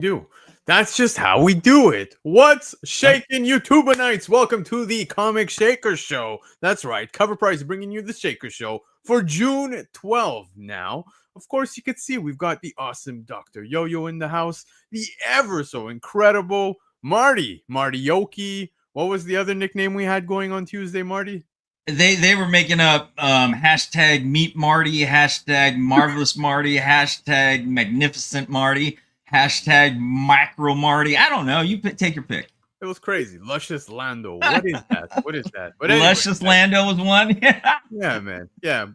do. That's just how we do it. What's shaking, YouTuberites? Welcome to the Comic Shaker Show. That's right, Cover Price bringing you the Shaker Show for June 12th. Now, of course, you can see we've got the awesome Dr. Yo-Yo in the house, the ever so incredible Marty Yoki. What was the other nickname we had going on Tuesday, Marty? They were making up hashtag Meet Marty, hashtag Marvelous Marty, hashtag Magnificent Marty, hashtag Micro Marty. I don't know. You take your pick. It was crazy. Luscious Lando. What is that? What is that? But anyway, Luscious Lando was one. Yeah, man. Yeah.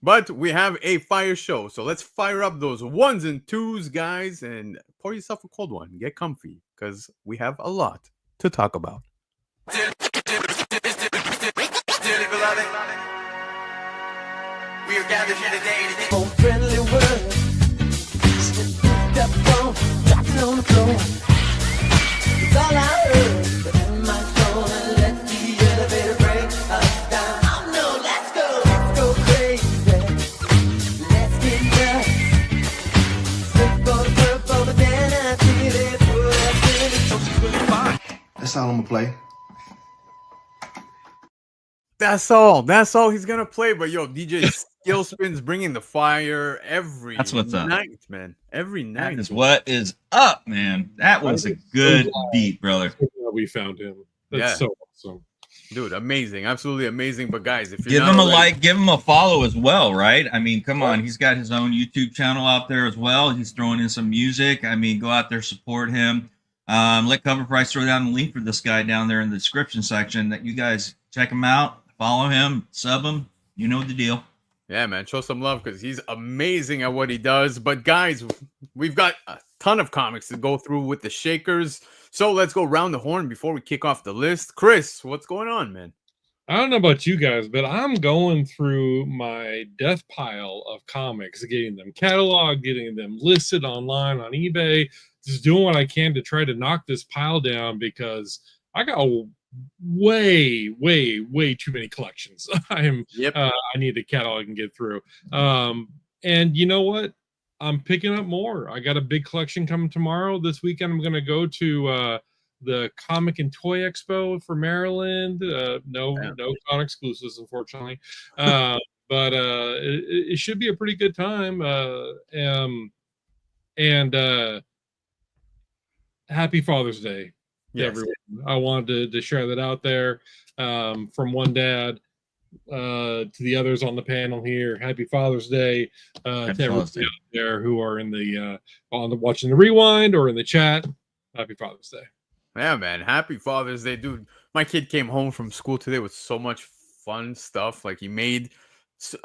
But we have a fire show. So let's fire up those ones and twos, guys, and pour yourself a cold one. Get comfy because we have a lot to talk about. We are gathered here today to get friendly words. Step on, dropping on the floor. It's all I heard. But in my soul, and let the elevator break us down. Oh no, let's go crazy. Let's get nuts. Slip on the purple, but then I feel it put us in the fine. That's all I'm gonna play. That's all he's gonna play. But yo, DJ Skillspin's bringing the fire every night, man. Every night. That is what is up, man. That was a good beat, brother. We found him. That's so awesome. Dude, amazing. Absolutely amazing. But guys, if you're give him a like, give him a follow as well, right? I mean, come on. He's got his own YouTube channel out there as well. He's throwing in some music. I mean, go out there, support him. Let Cover Price throw down the link for this guy down there in the description section that you guys check him out. Follow him, sub him. You know the deal. Yeah, man. Show some love because he's amazing at what he does. But guys, we've got a ton of comics to go through with the Shakers. So let's go round the horn before we kick off the list. Chris, what's going on, man? I don't know about you guys, but I'm going through my death pile of comics, getting them cataloged, getting them listed online on eBay, just doing what I can to try to knock this pile down because I got way too many collections. I need to catalog and get through. And you know what? I'm picking up more. I got a big collection coming tomorrow. This weekend I'm going to go to the Comic and Toy Expo for Maryland. No con exclusives, unfortunately. But it should be a pretty good time. And happy Father's Day. Yes. Everyone. I wanted to share that out there from one dad to the others on the panel here. Happy Father's Day to everyone out there who are in the watching the rewind or in the chat. Happy Father's Day. Yeah, man. Happy Father's Day, dude. My kid came home from school today with so much fun stuff. Like he made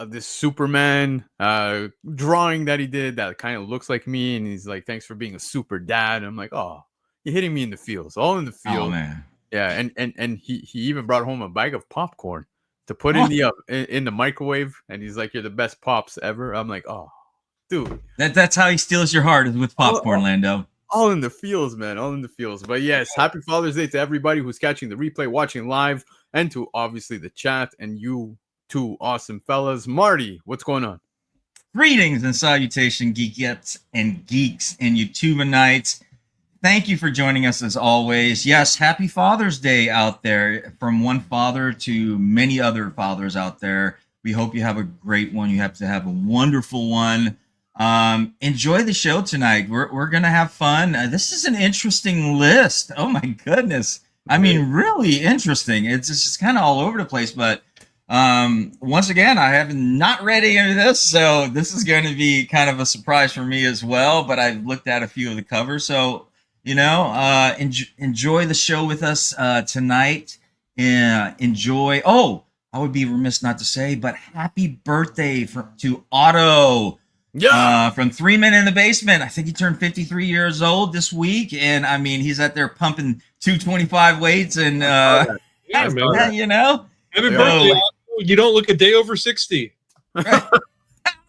this Superman drawing that he did that kind of looks like me, and he's like, "Thanks for being a super dad." And I'm like, "Oh, you're hitting me in the feels, all in the field." Oh man. Yeah, and he even brought home a bag of popcorn to put in the microwave, and he's like, "You're the best pops ever." I'm like, "Oh, dude." That's how he steals your heart, is with popcorn, Lando. All in the feels, man. All in the feels. But yes, happy Father's Day to everybody who's catching the replay, watching live, and to obviously the chat, and you two awesome fellas. Marty, what's going on? Greetings and salutation, geekettes and geeks and YouTuberites. Thank you for joining us as always. Yes, happy Father's Day out there from one father to many other fathers out there. We hope you have a great one. You have to have a wonderful one. Enjoy the show tonight. We're going to have fun. This is an interesting list. Oh my goodness. I mean, really interesting. It's just kind of all over the place, but once again, I have not read any of this, so this is going to be kind of a surprise for me as well, but I've looked at a few of the covers, so enjoy the show with us tonight. Enjoy. Oh, I would be remiss not to say, but happy birthday to Otto. Yeah. From 3 Men in the Basement. I think he turned 53 years old this week, and I mean he's out there pumping 225 weights, and you know. Happy birthday, Otto. You don't look a day over 60.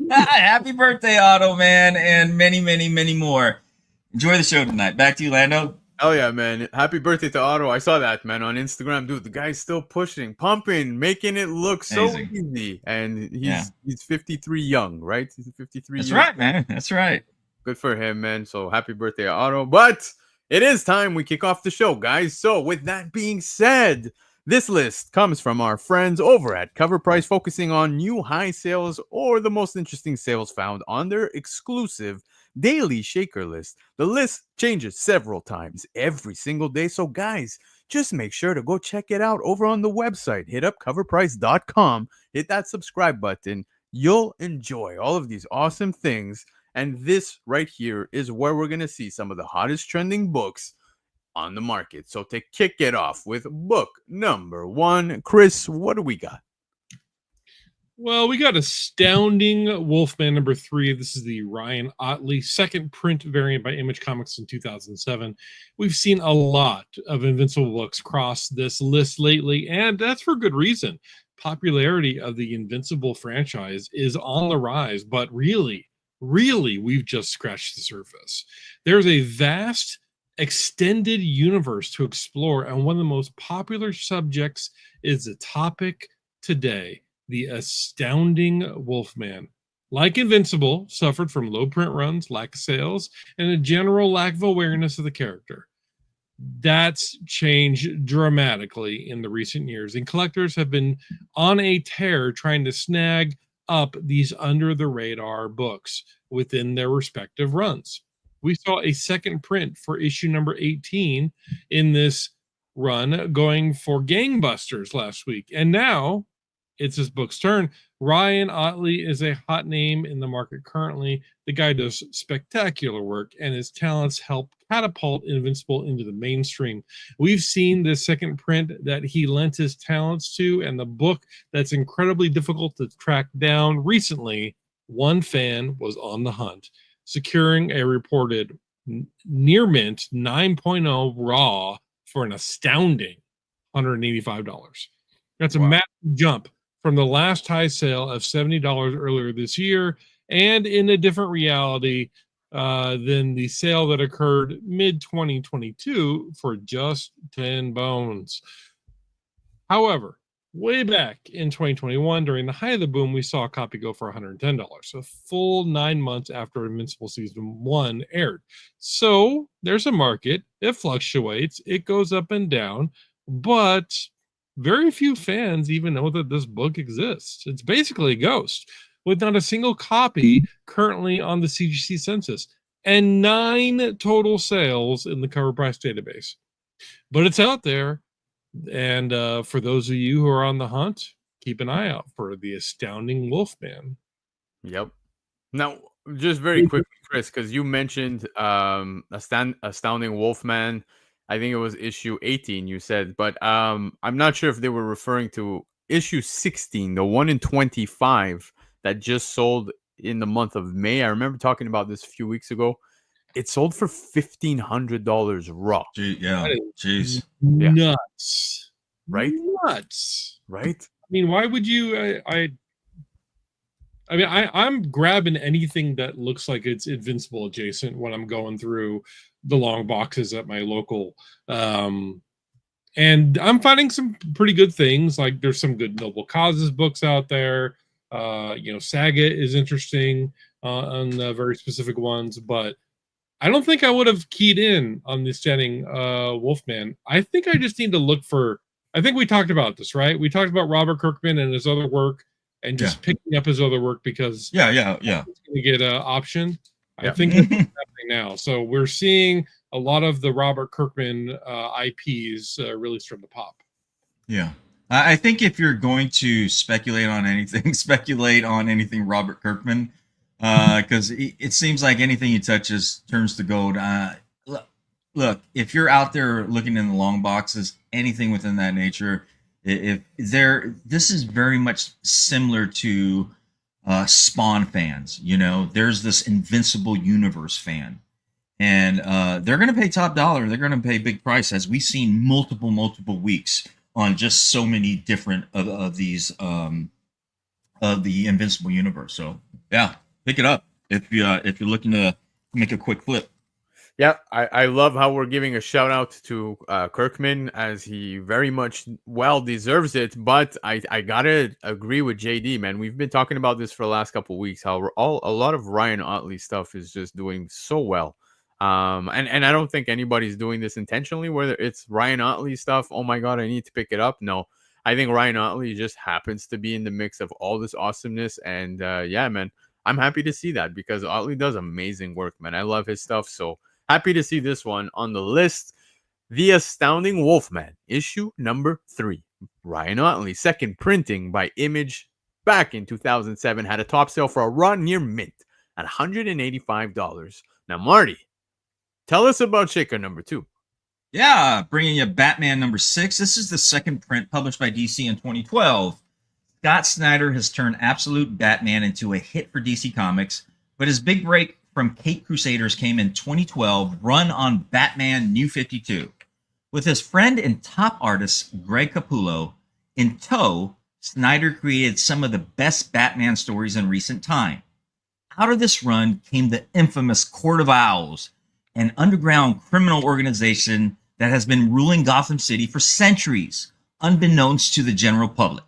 Happy birthday, Otto, man, and many, many, many more. Enjoy the show tonight. Back to you, Lando. Oh yeah, man. Happy birthday to Otto. I saw that, man, on Instagram. Dude, the guy's still pushing, pumping, making it look so easy. And he's 53 young, right? He's 53 That's young. right, man. That's right. good for him, man. So happy birthday, Otto. But it is time we kick off the show, guys. So with that being said, this list comes from our friends over at Cover Price, focusing on new high sales or the most interesting sales found on their exclusive daily shaker list. The list changes several times every single day. So guys, just make sure to go check it out over on the website. Hit up coverprice.com, hit that subscribe button. You'll enjoy all of these awesome things. And this right here is where we're going to see some of the hottest trending books on the market. So to kick it off with book number 1, Chris, what do we got? Well, we got Astounding Wolf-Man number 3. This is the Ryan Ottley second print variant by Image Comics in 2007. We've seen a lot of Invincible books cross this list lately, and that's for good reason. Popularity of the Invincible franchise is on the rise, but really, we've just scratched the surface. There's a vast extended universe to explore, and one of the most popular subjects is the topic today: the Astounding Wolf-Man. Like Invincible, suffered from low print runs, lack of sales, and a general lack of awareness of the character. That's changed dramatically in the recent years, and collectors have been on a tear trying to snag up these under-the-radar books within their respective runs. We saw a second print for issue number 18 in this run going for gangbusters last week, and now it's his book's turn. Ryan Ottley is a hot name in the market currently. The guy does spectacular work, and his talents help catapult Invincible into the mainstream. We've seen this second print that he lent his talents to, and the book that's incredibly difficult to track down. Recently, one fan was on the hunt, securing a reported near mint 9.0 raw for an astounding $185. That's a massive jump from the last high sale of $70 earlier this year, and in a different reality than the sale that occurred mid-2022 for just 10 bones. However, way back in 2021, during the height of the boom, we saw a copy go for $110, a full 9 months after Invincible Season 1 aired. So there's a market, it fluctuates, it goes up and down, but very few fans even know that this book exists. It's basically a ghost, with not a single copy currently on the CGC census, and 9 total sales in the Cover Price database. But it's out there, and for those of you who are on the hunt, keep an eye out for the Astounding Wolf-Man. Yep. Now, just very quickly, Chris, because you mentioned Astounding Wolf-Man. I think it was issue 18 you said, but I'm not sure if they were referring to issue 16, the 1 in 25 that just sold in the month of May. I remember talking about this a few weeks ago. It sold for $1,500 raw. Yeah, jeez, Nuts, right? Nuts, right? I mean, why would you? I'm grabbing anything that looks like it's Invincible adjacent when I'm going through the long boxes at my local, and I'm finding some pretty good things. Like there's some good Noble Causes books out there. Saga is interesting on very specific ones, but I don't think I would have keyed in on the Astounding Wolf-Man. I think I just need to look for. I think we talked about this, right? We talked about Robert Kirkman and his other work, and just picking up his other work because yeah, he's going to get an option. I think that's what's happening now. So we're seeing a lot of the Robert Kirkman IPs really start to pop. Yeah. I think if you're going to speculate on anything Robert Kirkman, because it seems like anything he touches turns to gold. Look, if you're out there looking in the long boxes, anything within that nature, this is very much similar to Spawn fans. There's this Invincible Universe fan, and they're going to pay top dollar. They're going to pay big price, as we've seen multiple weeks on just so many different of these of the Invincible Universe. So yeah, pick it up if you're looking to make a quick flip. Yeah, I love how we're giving a shout out to Kirkman, as he very much well deserves it. But I gotta agree with JD, man. We've been talking about this for the last couple of weeks. How a lot of Ryan Otley stuff is just doing so well. And I don't think anybody's doing this intentionally. Whether it's Ryan Otley stuff, oh my god, I need to pick it up. No, I think Ryan Otley just happens to be in the mix of all this awesomeness. And yeah, man, I'm happy to see that because Otley does amazing work, man. I love his stuff. So happy to see this one on the list. The Astounding Wolf-Man, issue number 3. Ryan Otley, second printing by Image back in 2007, had a top sale for a run near mint at $185. Now, Marty, tell us about Shaker number 2. Yeah, bringing you Batman number 6. This is the second print published by DC in 2012. Scott Snyder has turned Absolute Batman into a hit for DC Comics, but his big break from Caped Crusaders came in 2012, run on Batman New 52. With his friend and top artist Greg Capullo in tow, Snyder created some of the best Batman stories in recent time. Out of this run came the infamous Court of Owls, an underground criminal organization that has been ruling Gotham City for centuries, unbeknownst to the general public.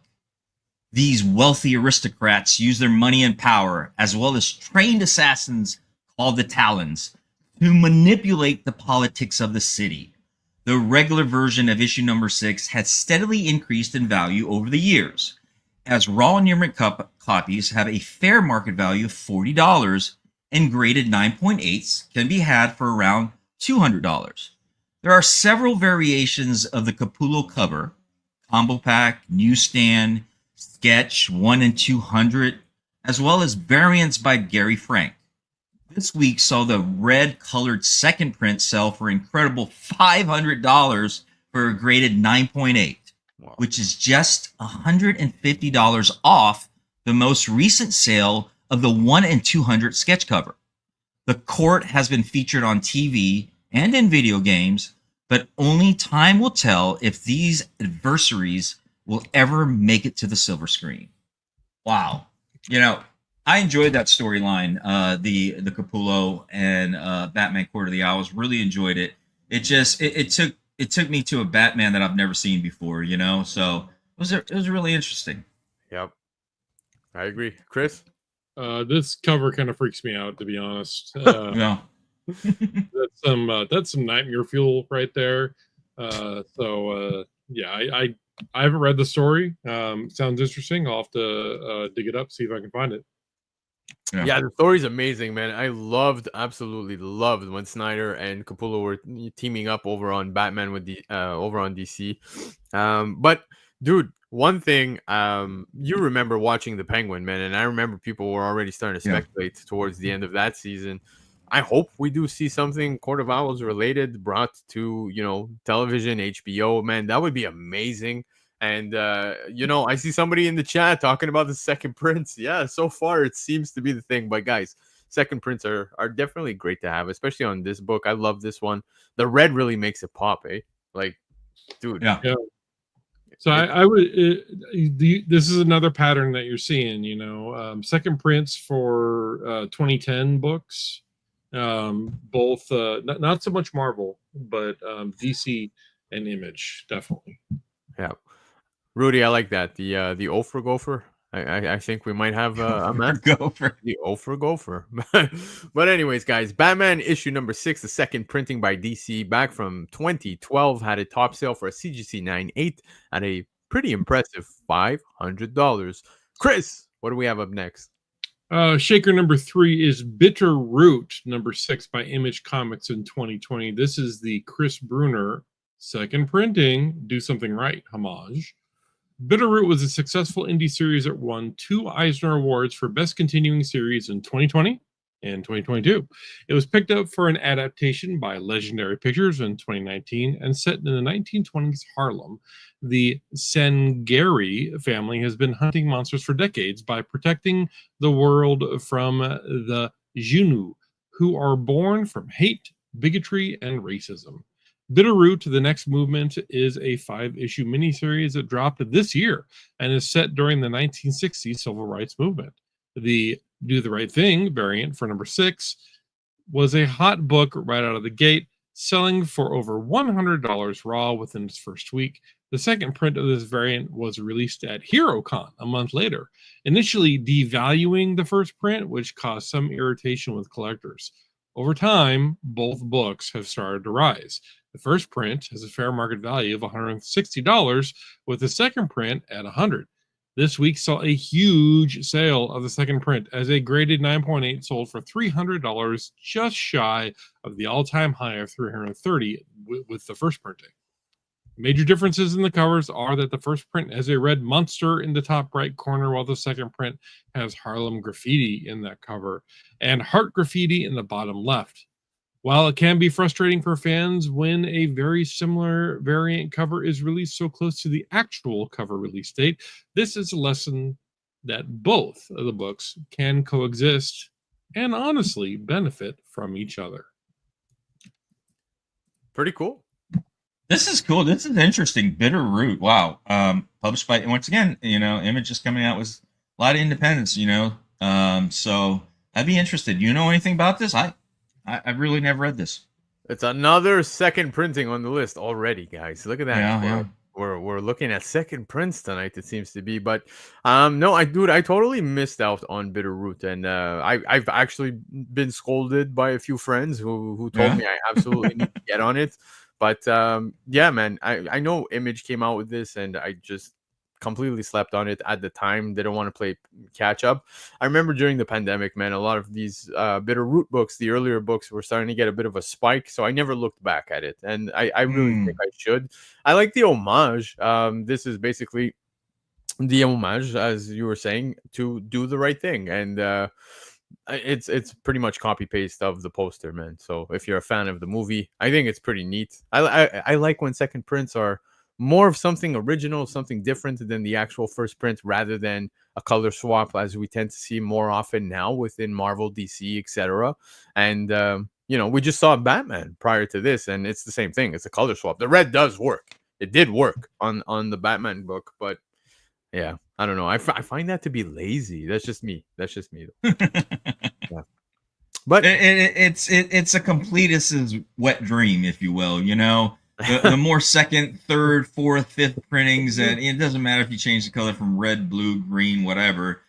These wealthy aristocrats use their money and power, as well as trained assassins called the Talons, to manipulate the politics of the city. The regular version of issue number 6 has steadily increased in value over the years, as raw near mint copies have a fair market value of $40, and graded 9.8s can be had for around $200. There are several variations of the Capullo cover: combo pack, newsstand, sketch 1 and 200, as well as variants by Gary Frank. This week saw the red colored second print sell for incredible $500 for a graded 9.8, Wow. which is just $150 off the most recent sale of the 1 and 200 sketch cover. The Court has been featured on TV and in video games, but only time will tell if these adversaries will ever make it to the silver screen. Wow. You know, I enjoyed that storyline, the Capullo and Batman Court of the Owls. Really enjoyed it. It took me to a Batman that I've never seen before, you know? So it was really interesting. Yep. I agree. Chris? This cover kind of freaks me out, to be honest. Yeah. That's some nightmare fuel right there. Yeah, I haven't read the story. Sounds interesting. I'll have to dig it up, see if I can find it. Yeah, the story's amazing, man. I absolutely loved when Snyder and Capullo were teaming up over on Batman with the over on DC. But dude, one thing, you remember watching the Penguin, man, and I remember people were already starting to speculate towards the end of that season. I hope we do see something Court of Owls related brought to, television, HBO, man. That would be amazing. And, I see somebody in the chat talking about the second prints. Yeah, so far it seems to be the thing. But guys, second prints are definitely great to have, especially on this book. I love this one. The red really makes it pop, eh? Like, dude. Yeah. So I would. This is another pattern that you're seeing. Second prints for 2010 books, both not so much Marvel, but DC and Image definitely. Yeah, Rudy, I like that. The O for Gopher. I think we might have a match. Gopher. The O for Gopher. But anyways, guys, Batman issue number 6, the second printing by DC, back from 2012, had a top sale for a CGC 9.8 at a pretty impressive $500. Chris, what do we have up next? Shaker number 3 is Bitter Root number 6 by Image Comics in 2020. This is the Chris Bruner second printing, Do Something Right homage. Bitterroot was a successful indie series that won 2 Eisner Awards for Best Continuing Series in 2020 and 2022. It was picked up for an adaptation by Legendary Pictures in 2019 and set in the 1920s Harlem. The Sengeri family has been hunting monsters for decades by protecting the world from the Junu, who are born from hate, bigotry, and racism. Bitterroot, the next movement, is a 5-issue miniseries that dropped this year and is set during the 1960s civil rights movement. The Do the Right Thing variant for number 6 was a hot book right out of the gate, selling for over $100 raw within its first week. The second print of this variant was released at HeroCon a month later, initially devaluing the first print, which caused some irritation with collectors. Over time, both books have started to rise. The first print has a fair market value of $160, with the second print at $100. This week saw a huge sale of the second print, as a graded 9.8 sold for $300, just shy of the all-time high of $330 with the first printing. Major differences in the covers are that the first print has a red monster in the top right corner, while the second print has Harlem graffiti in that cover and heart graffiti in the bottom left. While it can be frustrating for fans when a very similar variant cover is released so close to the actual cover release date, this is a lesson that both of the books can coexist and honestly benefit from each other. Pretty cool. This is cool. This is interesting. Bitter Root. Wow. Published by, once again, Image is coming out with a lot of independence, so I'd be interested. You know anything about this? I've really never read this. It's another second printing on the list already, guys. Look at that. Yeah. We're looking at second prints tonight, it seems to be. But no, I totally missed out on Bitter Root, and I've actually been scolded by a few friends who told me I absolutely need to get on it. But yeah, man, I know Image came out with this, and I just completely slept on it at the time. Didn't want to play catch up. I remember during the pandemic, man, a lot of these Bitter Root books, the earlier books, were starting to get a bit of a spike, so I never looked back at it, and I really think I should. I like the homage. This is basically the homage, as you were saying, to do the right thing, and it's pretty much copy paste of the poster, man. So if you're a fan of the movie, I think it's pretty neat. I like when second prints are more of something original, something different than the actual first print, rather than a color swap, as we tend to see more often now within Marvel, DC, etc. And we just saw Batman prior to this, and it's the same thing. It's a color swap. The red does work. It did work on the Batman book, but yeah, I don't know. I find that to be lazy. That's just me. Though. Yeah. But it's a completist's wet dream, if you will. The more second, third, fourth, fifth printings, and it doesn't matter if you change the color from red, blue, green, whatever.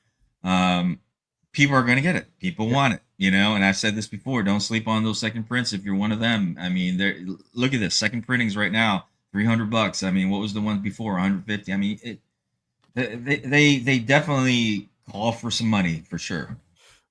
People are going to get it. People want it, And I've said this before: don't sleep on those second prints if you're one of them. I mean, look at this second printings right now, $300. I mean, what was the one before? $150. I mean, they definitely call for some money for sure.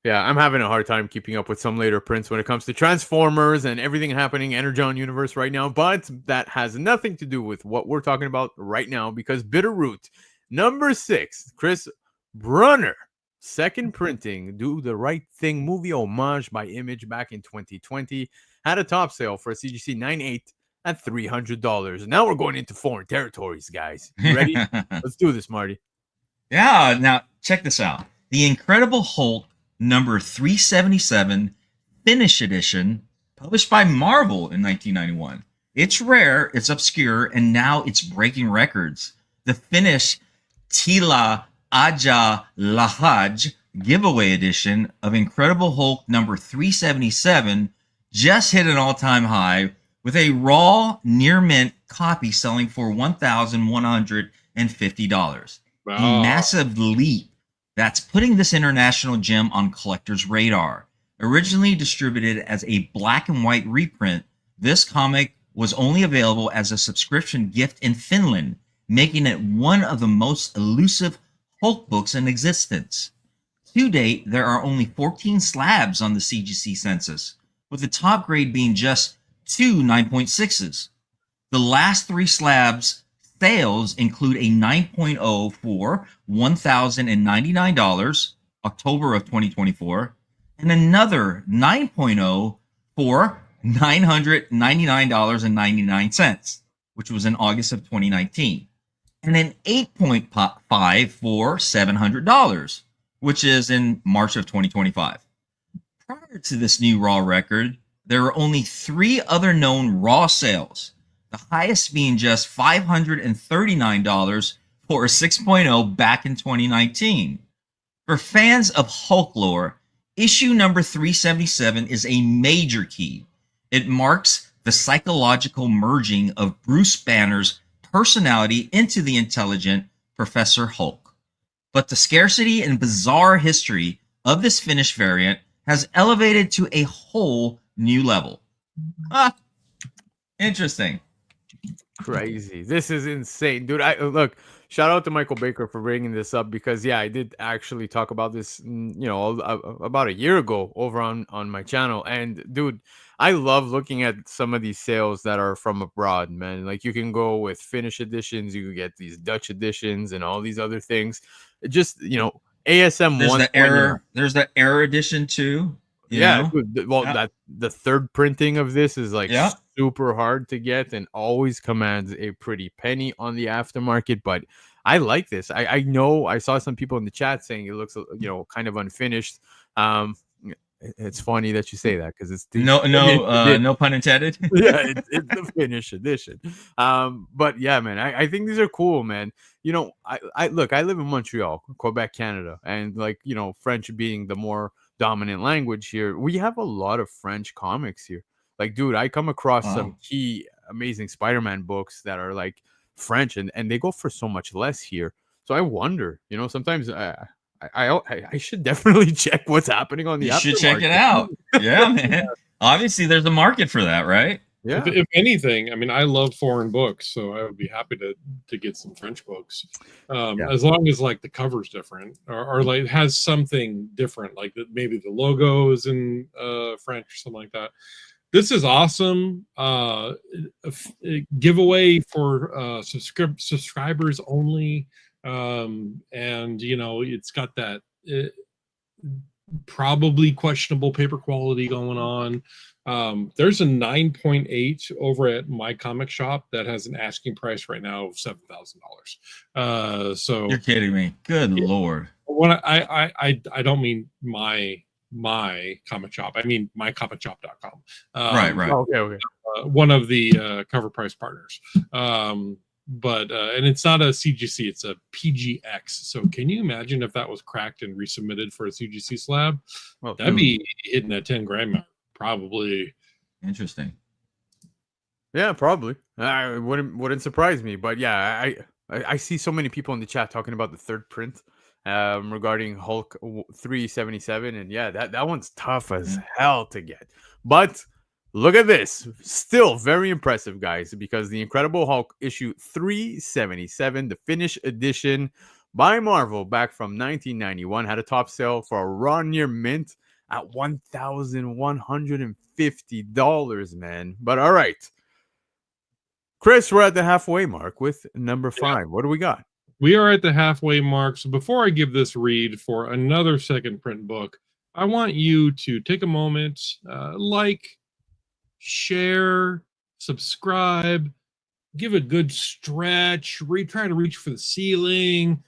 Yeah, I'm having a hard time keeping up with some later prints when it comes to Transformers and everything happening Energon universe right now, but that has nothing to do with what we're talking about right now, because Bitter Root, number 6, Chris Brunner, second printing, Do the Right Thing movie homage by Image back in 2020, had a top sale for a CGC 9.8 at $300. Now we're going into foreign territories, guys. You ready? Let's do this, Marty. Yeah, now check this out. The Incredible Hulk number 377 Finnish edition, published by Marvel in 1991. It's rare, it's obscure, and now it's breaking records. The Finnish Tila Aja Lahaj giveaway edition of Incredible Hulk number 377 just hit an all-time high, with a raw near mint copy selling for $1,150. Wow. A massive leap that's putting this international gem on collectors' radar. Originally distributed as a black and white reprint, this comic was only available as a subscription gift in Finland, making it one of the most elusive Hulk books in existence. To date, there are only 14 slabs on the CGC census, with the top grade being just 2 9.6s. The last 3 slabs sales include a 9.0 for $1,099, October of 2024, and another 9.0 for $999.99, which was in August of 2019, and an 8.5 for $700, which is in March of 2025. Prior to this new raw record, there were only 3 other known raw sales, the highest being just $539 for a 6.0 back in 2019. For fans of Hulk lore, issue number 377 is a major key. It marks the psychological merging of Bruce Banner's personality into the intelligent Professor Hulk. But the scarcity and bizarre history of this Finnish variant has elevated to a whole new level. Interesting. Crazy. This is insane, dude. I look, shout out to Michael Baker for bringing this up, because yeah, I did actually talk about this, about a year ago over on my channel. And dude, I love looking at some of these sales that are from abroad, man. Like, you can go with Finnish editions, you can get these Dutch editions and all these other things. It just, ASM There's 120. There's the error edition too. Yeah, dude, well, that the third printing of this is like super hard to get and always commands a pretty penny on the aftermarket. But I like this. I know I saw some people in the chat saying it looks, kind of unfinished. It's funny that you say that, because it's the no pun intended. Yeah, it's the Finnish edition. But yeah, man, I think these are cool, man. I look, I live in Montreal, Quebec, Canada, and like, French being the more dominant language here, we have a lot of French comics here. Like, dude, I come across some key amazing Spider-Man books that are like French, and they go for so much less here. So I wonder, sometimes I should definitely check what's happening on the. You should check it out. Yeah, man. Obviously, there's a market for that, right? Yeah. If anything, I mean, I love foreign books, so I would be happy to get some French books, as long as like the cover's different, or like it has something different, like maybe the logo is in French or something like that. This is awesome. A giveaway for subscribers only, and it's got that probably questionable paper quality going on. There's a 9.8 over at my comic shop that has an asking price right now of $7,000. So you're kidding me. Good Lord. When I don't mean my comic shop. I mean mycomicshop.com. Right. Okay. One of the cover price partners. But and it's not a CGC, it's a PGX. So can you imagine if that was cracked and resubmitted for a CGC slab? Well, that'd be hitting that 10 grand mark. Probably. Interesting. Yeah, probably. I wouldn't surprise me. But yeah, I see so many people in the chat talking about the third print regarding Hulk 377, and yeah, that one's tough as hell to get. But look at this, still very impressive, guys, because the Incredible Hulk issue 377, the Finnish edition by Marvel back from 1991, had a top sale for a raw near mint at $1,150, man. But all right, Chris, we're at the halfway mark with number 5. What do we got? We are at the halfway mark. So before I give this read for another second print book, I want you to take a moment, share, subscribe, give a good stretch, try to reach for the ceiling,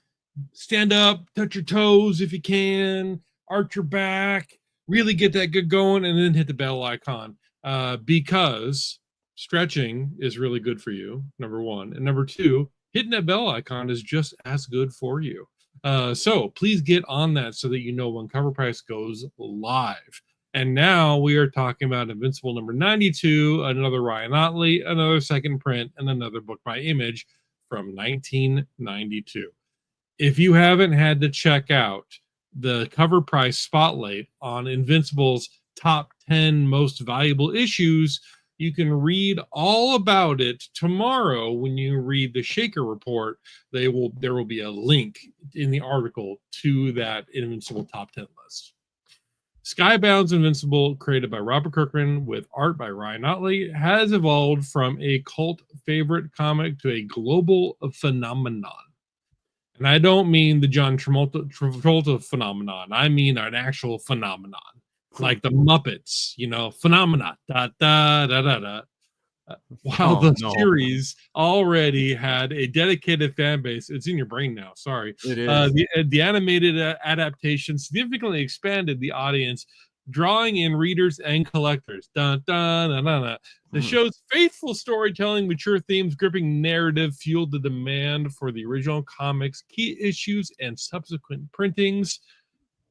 stand up, touch your toes if you can, arch your back, really get that good going, and then hit the bell icon, because stretching is really good for you, number one. And number two, hitting that bell icon is just as good for you. So please get on that so that you know when Cover Price goes live. And now we are talking about Invincible number 92, another Ryan Ottley, another second print, and another book by Image from 1992. If you haven't had to check out the Cover Price spotlight on Invincible's top 10 most valuable issues, you can read all about it tomorrow when you read the Shaker report. There will be a link in the article to that Invincible top 10 list. Skybound's Invincible, created by Robert Kirkman with art by Ryan Ottley, has evolved from a cult favorite comic to a global phenomenon. And I don't mean the John Travolta phenomenon. I mean an actual phenomenon. Like the Muppets, phenomena. While the series already had a dedicated fan base, it's in your brain now. Sorry, it is. The animated adaptation significantly expanded the audience, drawing in readers and collectors. The show's faithful storytelling, mature themes, gripping narrative fueled the demand for the original comics, key issues, and subsequent printings.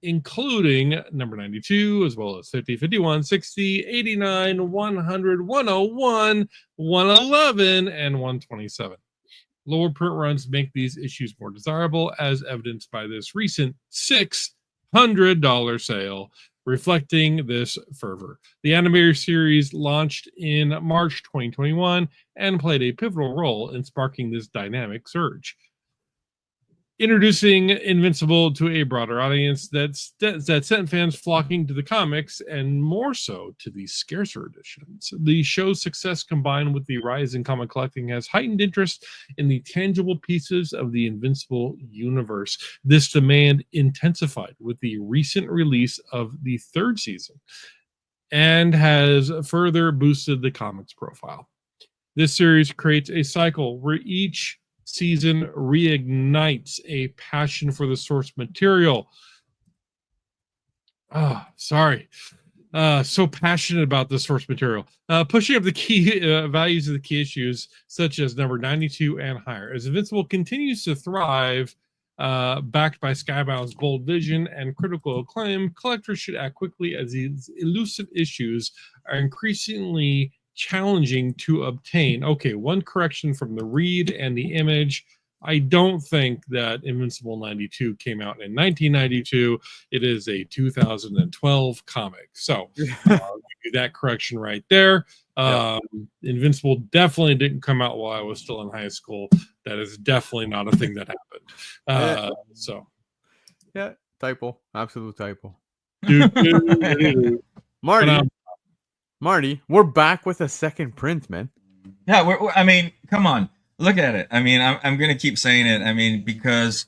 including number 92, as well as 50, 51, 60, 89, 100, 101, 111, and 127. Lower print runs make these issues more desirable, as evidenced by this recent $600 sale, reflecting this fervor. The animated series launched in March 2021 and played a pivotal role in sparking this dynamic surge, introducing Invincible to a broader audience that sent fans flocking to the comics, and more so to the scarcer editions. The show's success, combined with the rise in comic collecting, has heightened interest in the tangible pieces of the Invincible universe. This demand intensified with the recent release of the third season and has further boosted the comics profile. This series creates a cycle where each season reignites a passion for the source material. So passionate about the source material, pushing up the key values of the key issues, such as number 92 and higher. As Invincible continues to thrive, backed by Skybound's bold vision and critical acclaim, collectors should act quickly, as these elusive issues are increasingly challenging to obtain. Okay, one correction from the read and the image. I don't think that Invincible 92 came out in 1992. It is a 2012 comic. So that correction right there. Invincible definitely didn't come out while I was still in high school. That is definitely not a thing that happened. Typo. Absolute typo. Marty, we're back with a second print, man. Yeah, I mean, come on, look at it. I mean, I'm going to keep saying it. I mean, because,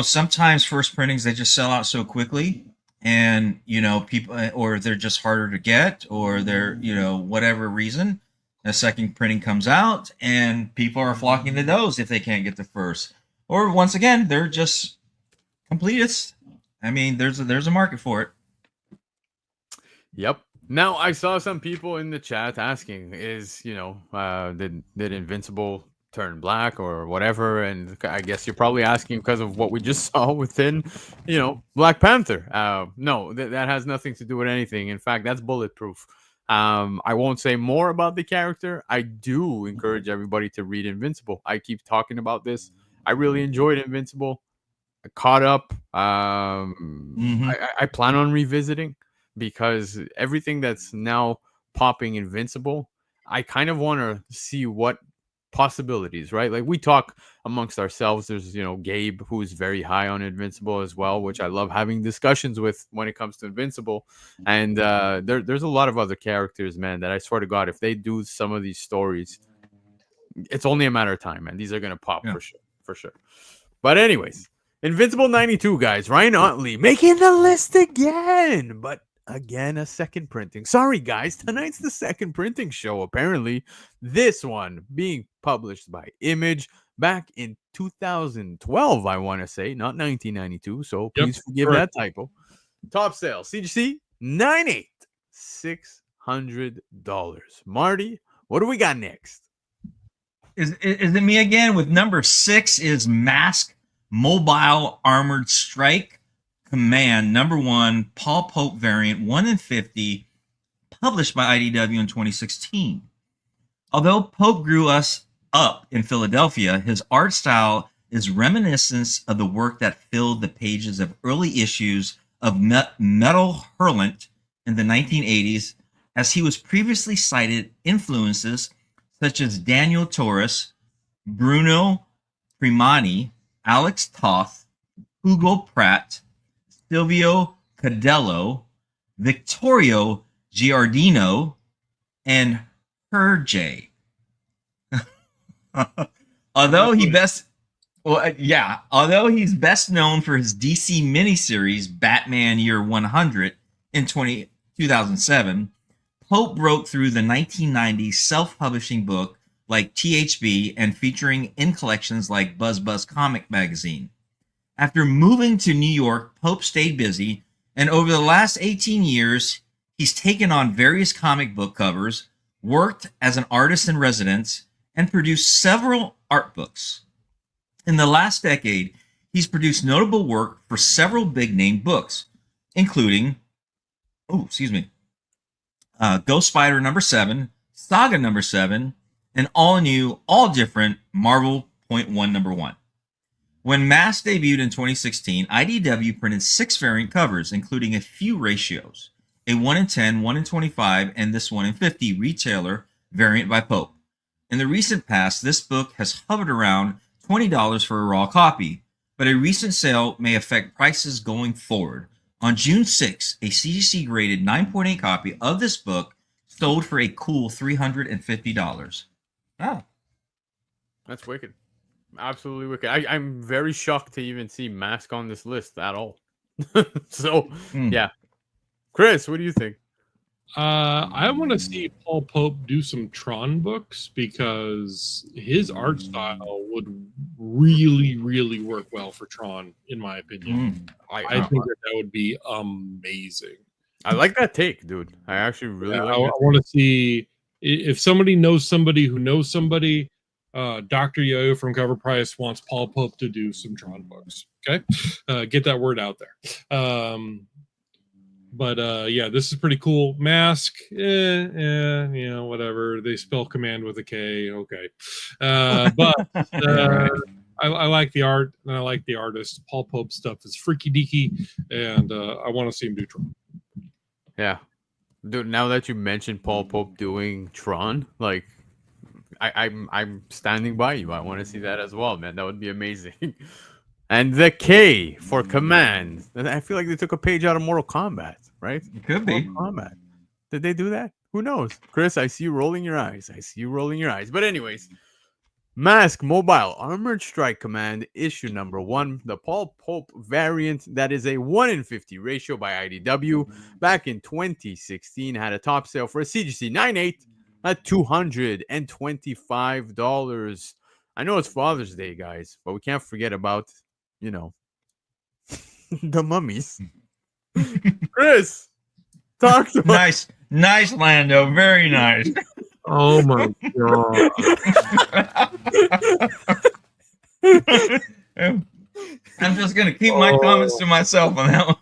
sometimes first printings, they just sell out so quickly, and, people, or they're just harder to get, or they're, whatever reason, a second printing comes out and people are flocking to those if they can't get the first. Or once again, they're just completists. I mean, there's a market for it. Yep. Now, I saw some people in the chat asking, did Invincible turn black or whatever? And I guess you're probably asking because of what we just saw within, Black Panther. No, that has nothing to do with anything. In fact, that's bulletproof. I won't say more about the character. I do encourage everybody to read Invincible. I keep talking about this. I really enjoyed Invincible. I caught up. I plan on revisiting, because everything that's now popping Invincible, I kind of want to see what possibilities, right? Like, we talk amongst ourselves. There's, Gabe, who's very high on Invincible as well, which I love having discussions with when it comes to Invincible. And there's a lot of other characters, man, that I swear to God, if they do some of these stories, it's only a matter of time, man. These are going to pop for sure. But anyways, Invincible 92, guys. Ryan Utley making the list again, but again, a second printing. Sorry, guys. Tonight's the second printing show, apparently. This one being published by Image back in 2012, I want to say, not 1992. So please forgive that typo. Top sale, CGC, $98,600. Marty, what do we got next? Is it me again? With number 6 is Mask Mobile Armored Strike Command, number 1, Paul Pope variant, 1 in 50, published by IDW in 2016. Although Pope grew us up in Philadelphia, his art style is reminiscent of the work that filled the pages of early issues of Metal Hurlant in the 1980s, as he was previously cited influences such as Daniel Torres, Bruno Primani, Alex Toth, Hugo Pratt, Silvio Cadello, Vittorio Giardino, and Hergé. Although he's best known for his DC miniseries Batman Year 100 in 2007, Pope broke through the 1990s self-publishing book like THB and featuring in collections like Buzz Buzz Comic Magazine. After moving to New York, Pope stayed busy, and over the last 18 years, he's taken on various comic book covers, worked as an artist in residence, and produced several art books. In the last decade, He's produced notable work for several big-name books, including, Ghost Spider #7, Saga #7, and all new, all different Marvel .1 #1. When Mask debuted in 2016, IDW printed 6 variant covers, including a few ratios, a 1 in 10, 1 in 25, and this 1 in 50 retailer variant by Pope. In the recent past, this book has hovered around $20 for a raw copy, but a recent sale may affect prices going forward. On June 6, a CGC graded 9.8 copy of this book sold for a cool $350. Oh. That's wicked. Absolutely wicked. I'm very shocked to even see Mask on this list at all. So, yeah. Chris, what do you think? I want to see Paul Pope do some Tron books because his art style would really, really work well for Tron, in my opinion. I think that would be amazing. I like that take, dude. I actually really like it. I want to see if somebody knows somebody who knows somebody. Dr. Yo from Cover Price wants Paul Pope to do some Tron books. Okay, get that word out there. But yeah, this is pretty cool. Mask, whatever. They spell command with a K. Okay, but I like the art and I like the artist. Paul Pope stuff is freaky deaky, and I want to see him do Tron. Yeah, dude. Now that you mentioned Paul Pope doing Tron, like, I'm standing by you. I want to see that as well, man. That would be amazing. And the K for command. I feel like they took a page out of Mortal Kombat, right? It could be. Mortal Kombat. Did they do that? Who knows? Chris, I see you rolling your eyes. But anyways, Mask Mobile Armored Strike Command issue #1, the Paul Pope variant that is a 1 in 50 ratio by IDW. Back in 2016, had a top sale for a CGC 9.8 at $225. I know it's Father's Day, guys, but we can't forget about, the mummies. Chris, talk to us. Nice, Lando. Very nice. Oh my god. I'm just gonna keep my comments to myself on that one.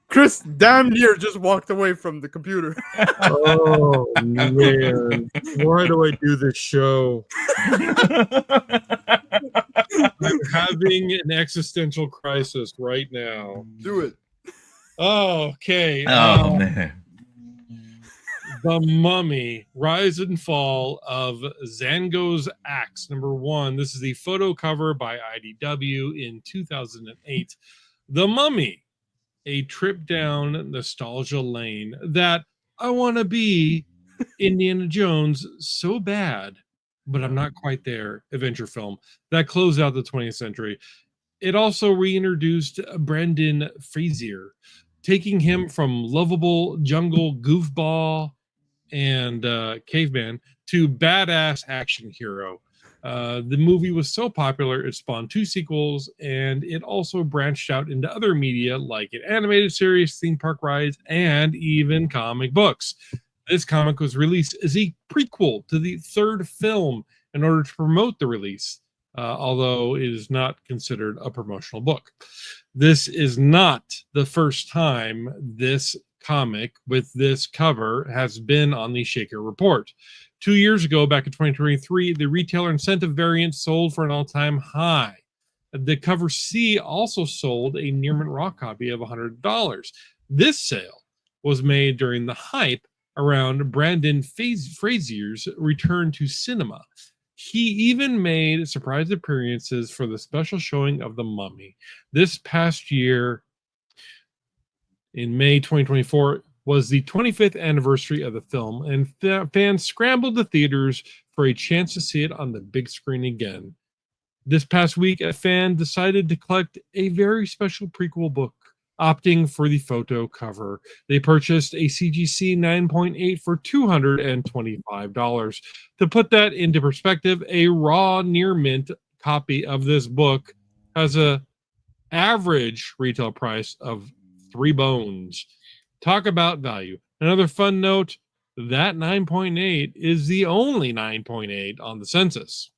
Chris damn near just walked away from the computer. Oh man, why do I do this show? I'm having an existential crisis right now. Do it. Oh, okay. Oh man. The Mummy, Rise and Fall of Zango's Axe, #1. This is the photo cover by IDW in 2008. The Mummy, a trip down nostalgia lane that I want to be Indiana Jones so bad, but I'm not quite there. Adventure film that closed out the 20th century. It also reintroduced Brendan Fraser, taking him from lovable jungle goofball and caveman to badass action hero. The movie was so popular it spawned 2 sequels, and it also branched out into other media like an animated series, theme park rides, and even comic books. This comic was released as a prequel to the 3rd film in order to promote the release, although it is not considered a promotional book. This is not the first time this comic with this cover has been on the Shaker Report. 2 years ago, back in 2023, the retailer incentive variant sold for an all-time high. The cover C also sold a near mint raw copy of $100. This sale was made during the hype around Brendan Fraser's return to cinema. He even made surprise appearances for the special showing of The Mummy. This past year, in May 2024, was the 25th anniversary of the film, and fans scrambled to theaters for a chance to see it on the big screen again. This past week, a fan decided to collect a very special prequel book, opting for the photo cover. They purchased a CGC 9.8 for $225. To put that into perspective, a raw near mint copy of this book has a average retail price of $3. Talk about value. Another fun note, that 9.8 is the only 9.8 on the census.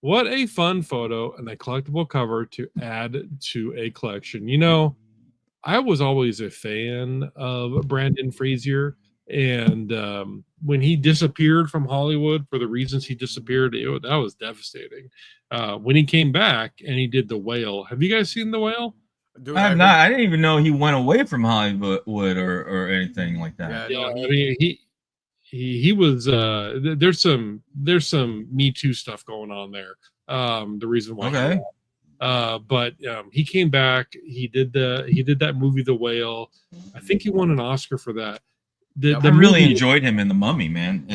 What a fun photo and a collectible cover to add to a collection. You know, I was always a fan of Brandon Frazier, and when he disappeared from Hollywood for the reasons he disappeared, that was devastating. When he came back and he did The Whale, have you guys seen The Whale? Dude, I have not. I didn't even know he went away from Hollywood or anything like that. Yeah, Yeah, no, I mean he was. There's some Me Too stuff going on there. The reason why. Okay. But he came back. He did that movie The Whale. I think he won an Oscar for that. I really enjoyed him in The Mummy, man.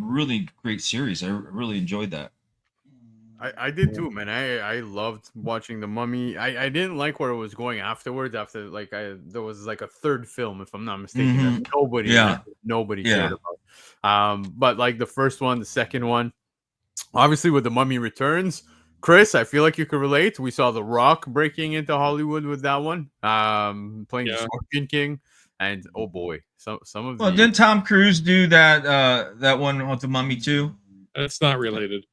Really great series. I really enjoyed that. I did too, man. I loved watching The Mummy. I didn't like where it was going afterwards. After there was like a third film, if I'm not mistaken, that nobody cared about. But like the first one, the second one, obviously with The Mummy Returns, Chris, I feel like you could relate. We saw The Rock breaking into Hollywood with that one, playing the Scorpion King, and oh boy, some of the. Well, didn't Tom Cruise do that one with The Mummy too? It's not related.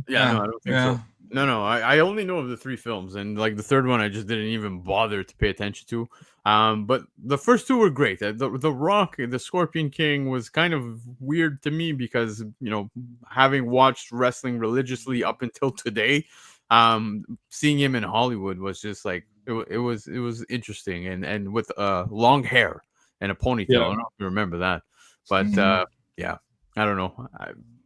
Yeah, no, I don't think so. No, I only know of the three films, and like the third one, I just didn't even bother to pay attention to. But the first two were great. The Rock, the Scorpion King, was kind of weird to me because having watched wrestling religiously up until today, seeing him in Hollywood was just like it was interesting, and with long hair and a ponytail. I don't know if you remember that, but yeah, I don't know.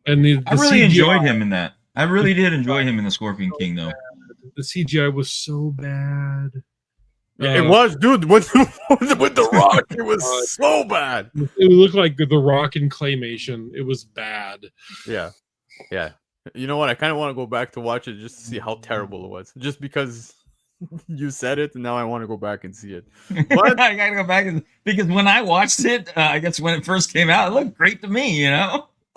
I really CGI, enjoyed him in that. I really did enjoy him in the Scorpion King, though. The CGI was so bad. Yeah, it was, dude. With the Rock, it was so bad. It looked like The Rock in claymation. It was bad. Yeah. You know what? I kind of want to go back to watch it just to see how terrible it was. Just because you said it, and now I want to go back and see it. But I gotta go back because when I watched it, I guess when it first came out, it looked great to me.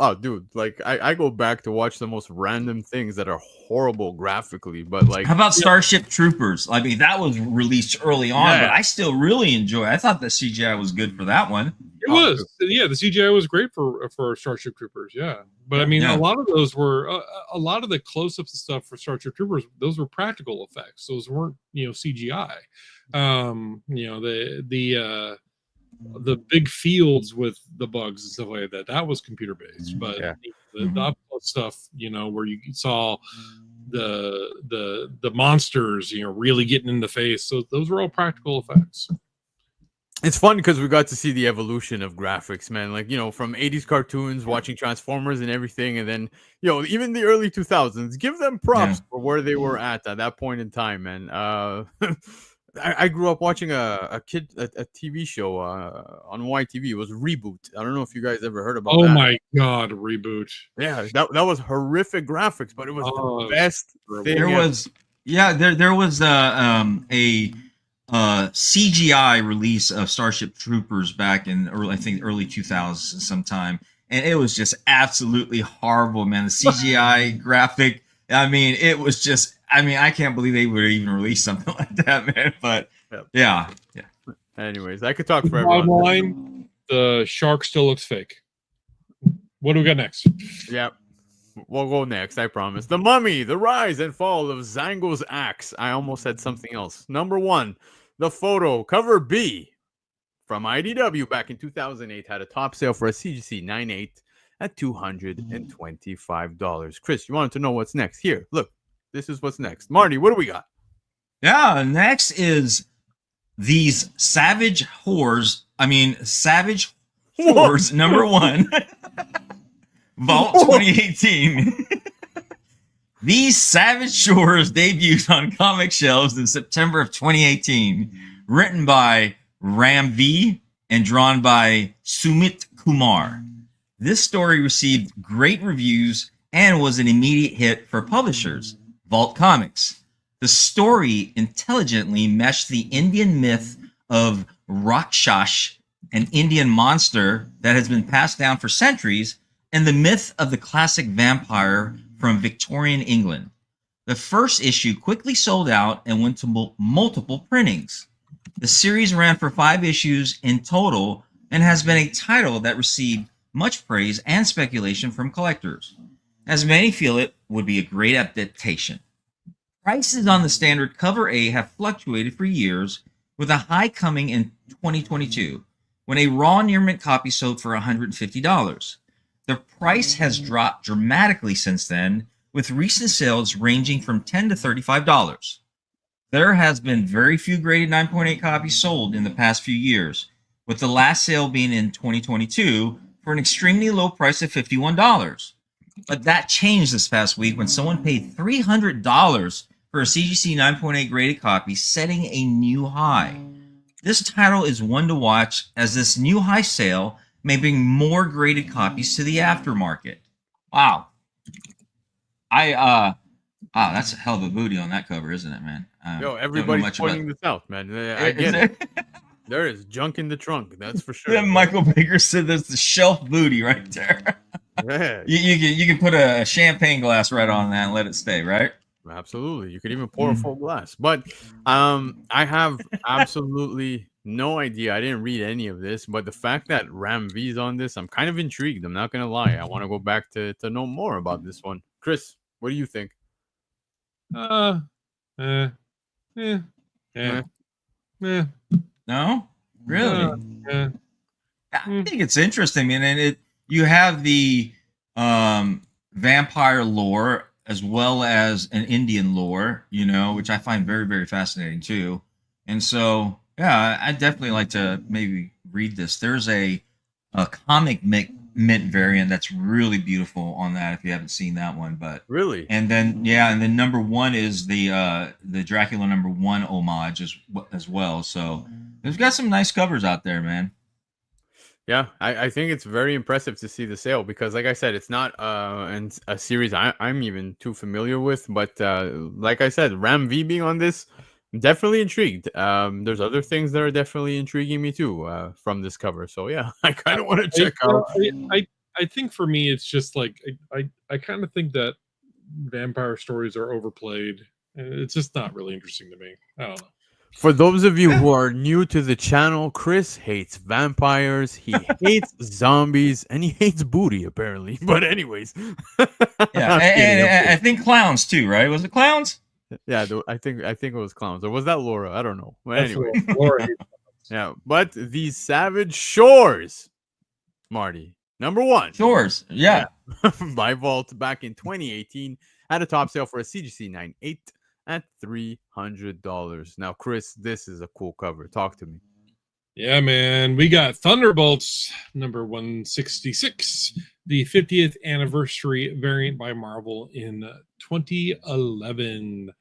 oh, dude, like I go back to watch the most random things that are horrible graphically, but like, how about Starship Troopers? I mean, that was released early on, but I still really enjoy it. I thought the CGI was good for that one. It was, yeah. The CGI was great for Starship Troopers, yeah. But I mean, a lot of those were a lot of the close-ups and stuff for Starship Troopers. Those were practical effects. Those weren't, CGI. The big fields with the bugs and stuff like that. That was computer based, but the up-close stuff, where you saw the monsters, really getting in the face. So those were all practical effects. It's fun because we got to see the evolution of graphics, man. Like, from 80s cartoons, watching Transformers and everything. And then, even the early 2000s, give them props for where they were at that point in time, man. I grew up watching a TV show on YTV. It was Reboot. I don't know if you guys ever heard about that. Oh my God, Reboot. Yeah, that was horrific graphics, but it was the best thing. There was a CGI release of Starship Troopers back in early 2000s sometime, and it was just absolutely horrible, man. The CGI graphic, I mean, it was just, I can't believe they would even release something like that, man. But yeah. Anyways, I could talk forever. Bottom line, the shark still looks fake. What do we got next? Yeah. We'll go next, I promise. The Mummy, The Rise and Fall of Zango's Axe. I almost said something else. Number 1, the photo, cover B, from IDW back in 2008, had a top sale for a CGC 9.8 at $225. Chris, you wanted to know what's next? Here, look. This is what's next. Marty, what do we got? Yeah, next is these Savage Whores number 1. Vault 2018. These Savage Shores debuted on comic shelves in September of 2018. Written by Ram V and drawn by Sumit Kumar. This story received great reviews and was an immediate hit for publishers, Vault Comics. The story intelligently meshed the Indian myth of Rakshas, an Indian monster that has been passed down for centuries, and the myth of the classic vampire from Victorian England. The first issue quickly sold out and went to multiple printings. The series ran for 5 issues in total and has been a title that received much praise and speculation from collectors. as many feel it would be a great adaptation. Prices on the standard cover A have fluctuated for years, with a high coming in 2022, when a raw near mint copy sold for $150. The price has dropped dramatically since then, with recent sales ranging from $10 to $35. There has been very few graded 9.8 copies sold in the past few years, with the last sale being in 2022 for an extremely low price of $51. But that changed this past week when someone paid $300 for a CGC 9.8 graded copy, setting a new high. This title is one to watch, as this new high sale may bring more graded copies to the aftermarket. Wow. Wow, that's a hell of a booty on that cover, isn't it, man? Yo, everybody's pointing this out, man. I get it. There is junk in the trunk, that's for sure. Michael Baker said that's the shelf booty right there. Yeah. You can put a champagne glass right on that and let it stay, right? Absolutely. You could even pour a full glass. But I have absolutely no idea. I didn't read any of this, but the fact that Ram V is on this, I'm kind of intrigued. I'm not gonna lie. I want to go back to know more about this one. Chris, what do you think? No? Really? I think it's interesting, and you have the vampire lore as well as an Indian lore, which I find very, very fascinating too. And so, yeah, I'd definitely like to maybe read this. There's a comic mint variant that's really beautiful on that, if you haven't seen that one. But really, and then number one is the Dracula #1 homage as well. So they've got some nice covers out there, man. Yeah, I think it's very impressive to see the sale because, like I said, it's not a series I'm even too familiar with. But like I said, Ram V being on this, I'm definitely intrigued. There's other things that are definitely intriguing me too from this cover. So yeah, I kind of want to check out. I think for me, it's just like I kind of think that vampire stories are overplayed. It's just not really interesting to me. I don't know. For those of you who are new to the channel, Chris hates vampires, he hates zombies, and he hates booty, apparently. But anyways. Yeah, and I think clowns too, right? Was it clowns? Yeah, I think it was clowns. Or was that Laura? I don't know. But anyway. Laura. Yeah, but these Savage Shores, Marty, #1. Shores, yeah. By Vault back in 2018 had a top sale for a CGC 9.8 at $300. Now, Chris, this is a cool cover. Talk to me. Yeah, man. We got Thunderbolts #166, the 50th anniversary variant by Marvel in 2011.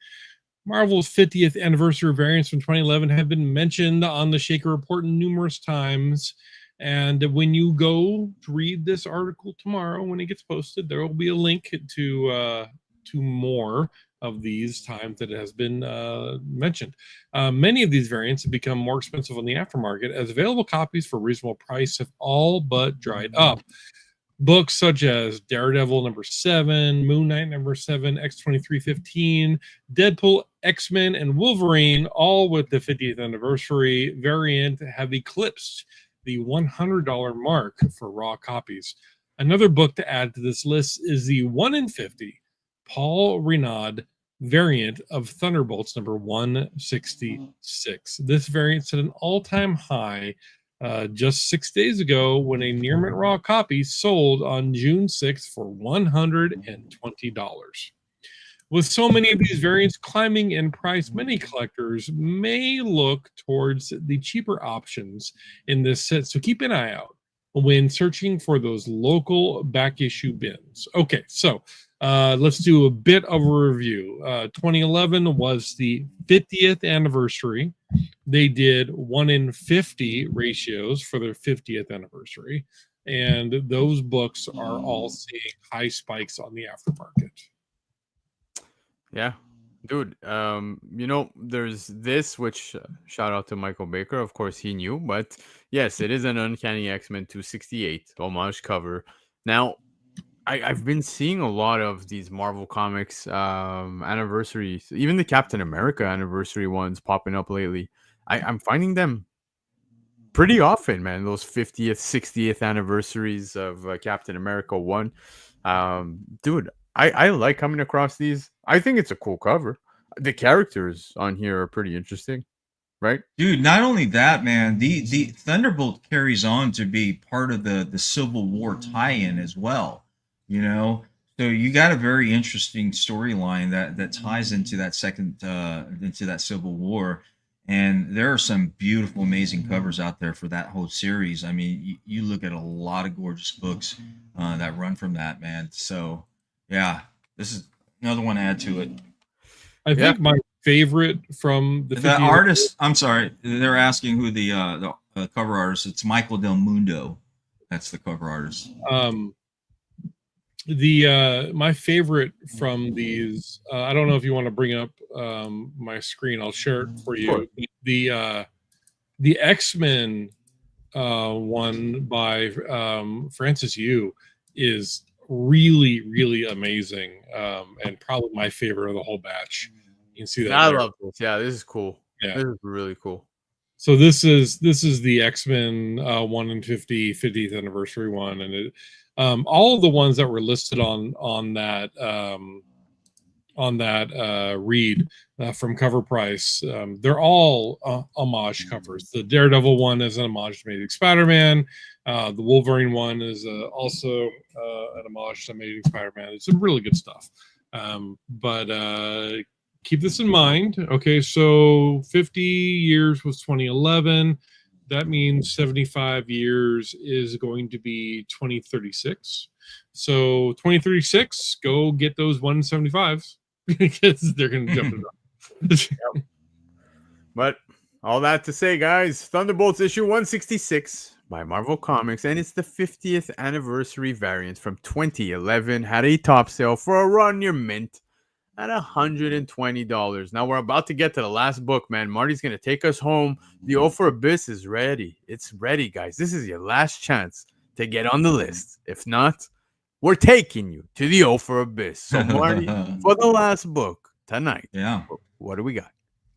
Marvel's 50th anniversary variants from 2011 have been mentioned on the Shaker Report numerous times. And when you go to read this article tomorrow, when it gets posted, there will be a link to more of these times that it has been mentioned. Many of these variants have become more expensive on the aftermarket, as available copies for reasonable price have all but dried up. Books such as Daredevil #7, Moon Knight #7, X-2315, Deadpool, X-Men, and Wolverine, all with the 50th anniversary variant, have eclipsed the $100 mark for raw copies. Another book to add to this list is the 1 in 50 Paul Renaud variant of Thunderbolts #166. This variant set an all-time high just 6 days ago when a near mint raw copy sold on June 6th for $120. With so many of these variants climbing in price, many collectors may look towards the cheaper options in this set, so keep an eye out when searching for those local back issue bins. Okay, so let's do a bit of a review. 2011 was the 50th anniversary. They did 1 in 50 ratios for their 50th anniversary, and those books are all seeing high spikes on the aftermarket. Yeah, dude. There's this, which shout out to Michael Baker. Of course, he knew, but yes, it is an Uncanny X-Men 268 homage cover. Now, I've been seeing a lot of these Marvel Comics anniversaries, even the Captain America anniversary ones popping up lately. I'm finding them pretty often, man. Those 50th, 60th anniversaries of Captain America 1. Dude, I like coming across these. I think it's a cool cover. The characters on here are pretty interesting, right? Dude, not only that, man, the Thunderbolt carries on to be part of the Civil War tie-in as well. You know, so you got a very interesting storyline that ties into that into that Civil War, and there are some beautiful, amazing covers out there for that whole series. I mean, you look at a lot of gorgeous books that run from that, man. So yeah, this is another one to add to it. I think my favorite from the artist. I'm sorry, they're asking who the cover artist. It's Michael Del Mundo. That's the cover artist. My favorite from these. I don't know if you want to bring up my screen. I'll share it for you. The X-Men one by Francis Yu is really amazing, and probably my favorite of the whole batch. You can see that. I love this. Yeah, this is cool. Yeah, this is really cool. So this is the X-Men 1 and 50th anniversary one, and it all of the ones that were listed on that read from Cover Price, they're all homage covers. The Daredevil one is an homage to Amazing Spider-Man. The Wolverine one is also an homage to Amazing Spider-Man. It's some really good stuff. But keep this in mind. Okay, so 50 years was 2011. That means 75 years is going to be 2036. So 2036, go get those 175s because they're going to jump it up. But all that to say, guys, Thunderbolts issue 166 by Marvel Comics, and it's the 50th anniversary variant from 2011. Had a top sale for a run near mint at $120. Now we're about to get to the last book, man. Marty's going to take us home. The O for Abyss is ready. It's ready, guys. This is your last chance to get on the list. If not, we're taking you to the O for Abyss. So, Marty, for the last book tonight, what do we got?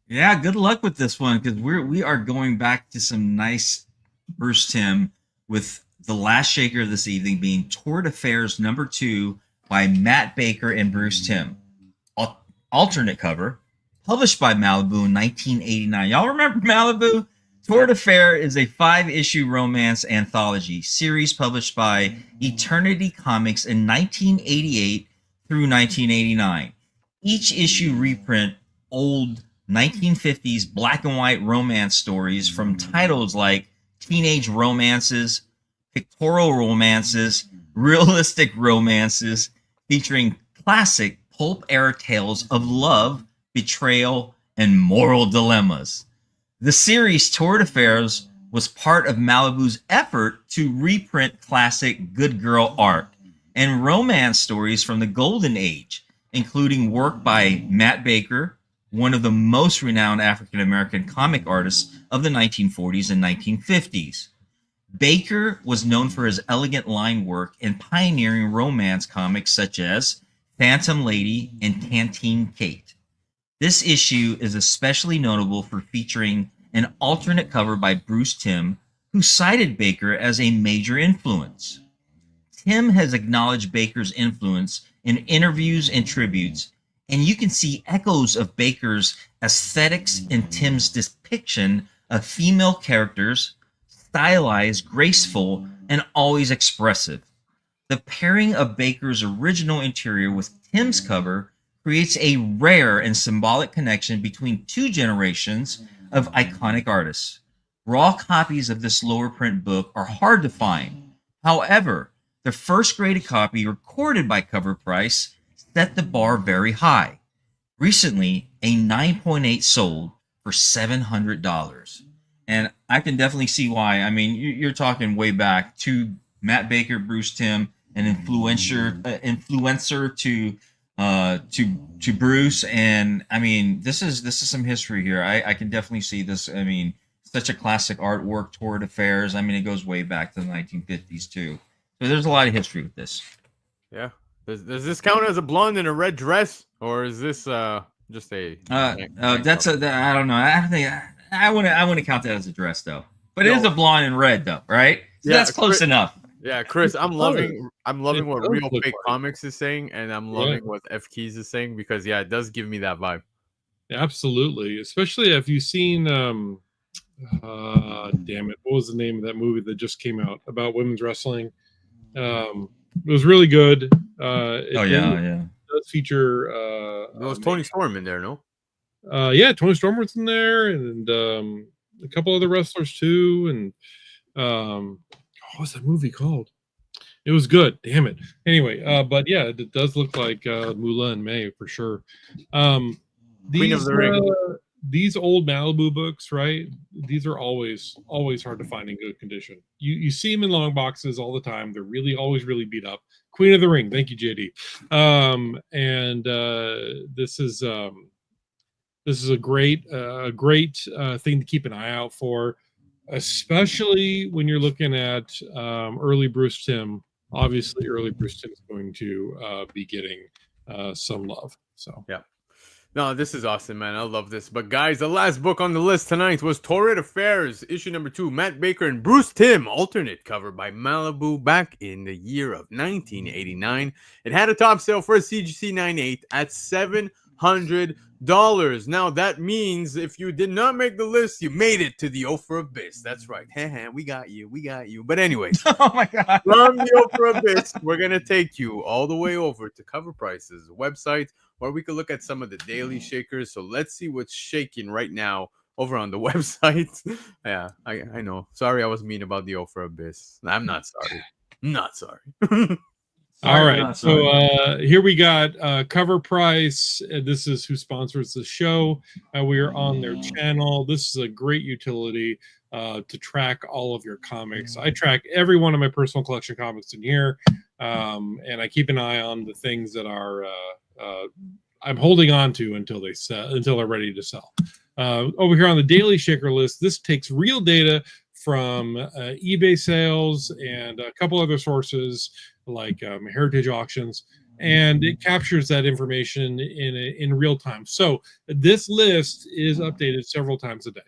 Yeah, good luck with this one, because we are going back to some nice Bruce Timm with the last shaker of this evening being Torrid Affairs #2 by Matt Baker and Bruce Timm. Alternate cover, published by Malibu in 1989. Y'all remember Malibu? Torrid Affair is a 5-issue romance anthology series published by Eternity Comics in 1988 through 1989. Each issue reprint old 1950s black and white romance stories from titles like Teenage Romances, Pictorial Romances, Realistic Romances, featuring classic pulp era tales of love, betrayal, and moral dilemmas. The series Torrid Affairs was part of Malibu's effort to reprint classic good girl art and romance stories from the Golden Age, including work by Matt Baker, one of the most renowned African-American comic artists of the 1940s and 1950s. Baker was known for his elegant line work and pioneering romance comics such as Phantom Lady and Canteen Kate. This issue is especially notable for featuring an alternate cover by Bruce Timm, who cited Baker as a major influence. Timm has acknowledged Baker's influence in interviews and tributes, and you can see echoes of Baker's aesthetics in Timm's depiction of female characters, stylized, graceful, and always expressive. The pairing of Baker's original interior with Timm's cover creates a rare and symbolic connection between two generations of iconic artists. Raw copies of this lower print book are hard to find. However, the first graded copy recorded by Cover Price set the bar very high. Recently, a 9.8 sold for $700. And I can definitely see why. I mean, you're talking way back to Matt Baker, Bruce Timm, an influencer to Bruce, and I mean, this is some history here. I can definitely see this. I mean, such a classic artwork, Torrid Affairs. I mean, it goes way back to the 1950s too. So there's a lot of history with this. Yeah. Does this count as a blonde in a red dress, or is this just a? That's a. I don't know. I think I want to count that as a dress though. But it is a blonde and red though, right? So yeah, that's close enough. Yeah, Chris, I'm loving It what does Real look Fake like. Comics is saying, and I'm Yeah. loving what F Keys is saying because yeah, it does give me that vibe. Absolutely, especially if you've seen damn it, what was the name of that movie that just came out about women's wrestling? It was really good. It does feature There was Tony Storm in there, no? yeah, Tony Storm was in there, and a couple other wrestlers too. And what was that movie called? It was good. Damn it. Anyway, but yeah, it does look like Moolah and May for sure. Queen of the Ring. These old Malibu books, right? These are always hard to find in good condition. You see them in long boxes all the time. They're really always really beat up. Queen of the Ring. Thank you, JD. And this is a great thing to keep an eye out for, especially when you're looking at early Bruce Timm. Obviously, early Bruce Timm is going to be getting some love. So yeah. No, this is awesome, man. I love this. But guys, the last book on the list tonight was Torrid Affairs, issue number 2, Matt Baker and Bruce Timm, alternate cover by Malibu back in the year of 1989. It had a top sale for a CGC 98 at $700. Now that means if you did not make the list, you made it to the Offer Abyss. That's right. We got you. But anyway, Oh my god. from the Offer Abyss, we're gonna take you all the way over to Cover Price's website, where we could look at some of the daily shakers. So let's see what's shaking right now over on the website. Yeah, I know. Sorry, I was mean about the Offer Abyss. I'm not sorry. I'm not sorry. all right, so here we got Cover Price. This is who sponsors the show. We are on their channel. This is a great utility to track all of your comics. I track every one of my personal collection comics in here, and I keep an eye on the things that are I'm holding on to until they're ready to sell. Over here on the daily shaker list, this takes real data from eBay sales and a couple other sources like heritage auctions, and it captures that information in real time. So this list is updated several times a day.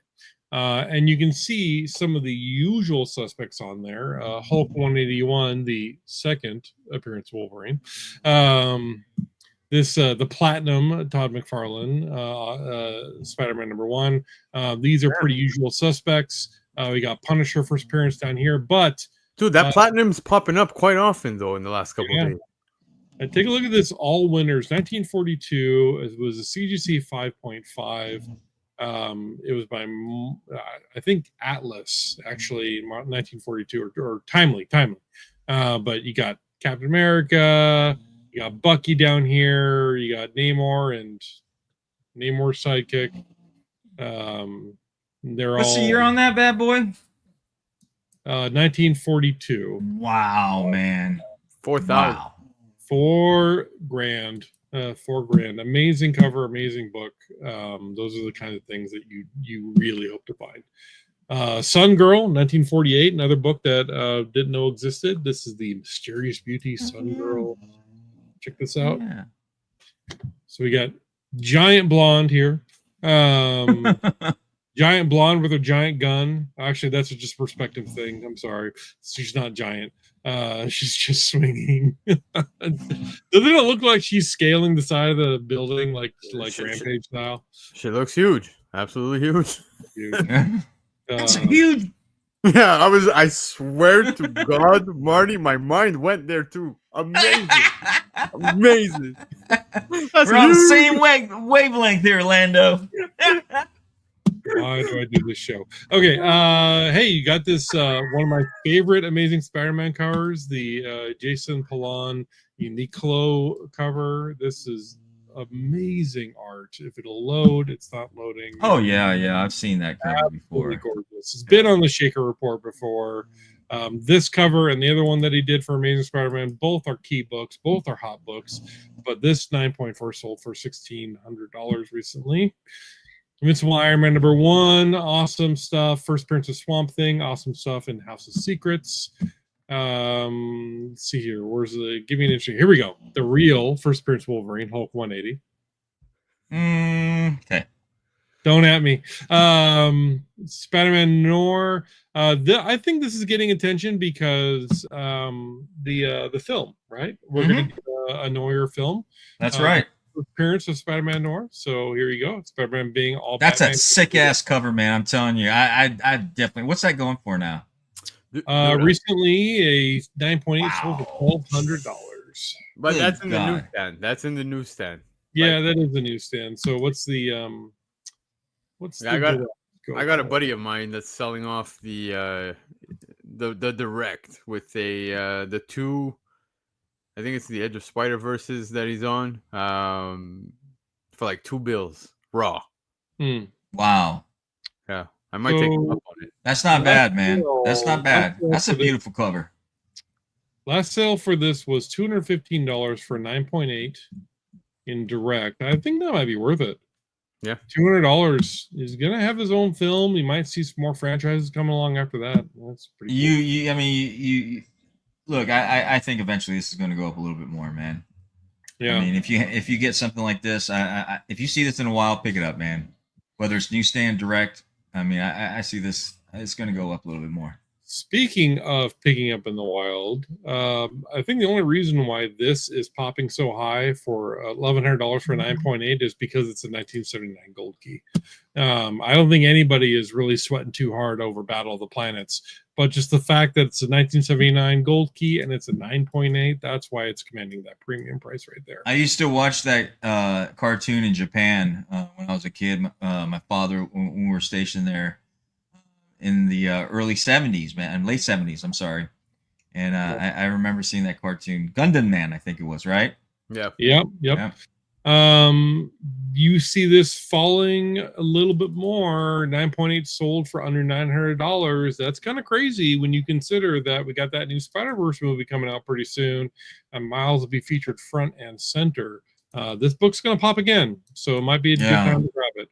And you can see some of the usual suspects on there. Hulk 181, the second appearance of Wolverine. The Platinum, Todd McFarlane, Spider-Man #1. These are pretty usual suspects. We got Punisher first appearance down here, but dude, that Platinum's popping up quite often though in the last couple of days. And take a look at this all winners. 1942. It was a CGC 5.5. It was by I think Atlas actually in 1942 or Timely. But you got Captain America. You got Bucky down here. You got Namor and Namor's sidekick. What's the year on that bad boy? 1942. Wow, man. 4,000. Wow. $4,000. $4,000. Amazing cover, amazing book. Those are the kind of things that you really hope to find. Sun Girl, 1948, another book that didn't know existed. This is the Mysterious Beauty Sun Girl. Check this out. Yeah. So we got giant blonde here. Giant blonde with a giant gun. Actually, that's just a perspective thing. I'm sorry. She's not giant. She's just swinging. Doesn't it look like she's scaling the side of the building like Rampage style? She looks huge. Absolutely huge. That's huge. Yeah, I swear to God, Marty, my mind went there too. Amazing. Amazing. That's We're on the huge. same wavelength here, Lando. Why do I do this show? Okay, hey, you got this one of my favorite Amazing Spider-Man covers, the Jason Pollan Uniqlo cover. This is amazing art. If it'll load, it's not loading. Oh yeah, I've seen that cover before. Gorgeous. It's been on the Shaker Report before. This cover and the other one that he did for Amazing Spider-Man, both are key books, both are hot books, but this 9.4 sold for $1,600 recently. Invincible Iron Man #1, awesome stuff. First appearance of Swamp Thing, awesome stuff in House of Secrets. Let's see here. Where's the? Give me an interesting. Here we go. The real first appearance Wolverine, Hulk 180. Okay. Don't at me. Spider-Man Noir. I think this is getting attention because the film, right? We're going to do a Noir film. That's right. Appearance of Spider-Man Noir. So here you go. Spider-Man being all. That's Batman. a sick ass cover, man. I'm telling you. I definitely. What's that going for now? Recently, a 9.8 sold for $1,200. But Good that's in the God. newsstand. That's in the newsstand. Yeah, that is the newsstand. So what's the I got a buddy of mine that's selling off the direct with the two. I think it's the Edge of Spider-Verses that he's on. For like $2 raw. Wow. Yeah, I might take him up on it. That's not bad, man. That's not bad. That's a beautiful cover. Last sale for this was $215 for 9.8 in direct. I think that might be worth it. Yeah, $200. He's gonna have his own film. You might see some more franchises coming along after that. That's pretty. Cool. You look. I think eventually this is going to go up a little bit more, man. Yeah. I mean, if you get something like this, if you see this in a while, pick it up, man. Whether it's newsstand, direct. I mean, I see this. It's going to go up a little bit more. Speaking of picking up in the wild, I think the only reason why this is popping so high for $1,100 for 9.8 is because it's a 1979 gold key. I don't think anybody is really sweating too hard over Battle of the Planets, but just the fact that it's a 1979 gold key and it's a 9.8, that's why it's commanding that premium price right there. I used to watch that cartoon in Japan when I was a kid. My father, when we were stationed there, in the early 70s, man, late 70s, I'm sorry. And I remember seeing that cartoon, Gundam Man, I think it was, right? Yeah. Yep. You see this falling a little bit more, 9.8 sold for under $900. That's kind of crazy when you consider that we got that new Spider-Verse movie coming out pretty soon, and Miles will be featured front and center. This book's going to pop again, so it might be a good time to grab it.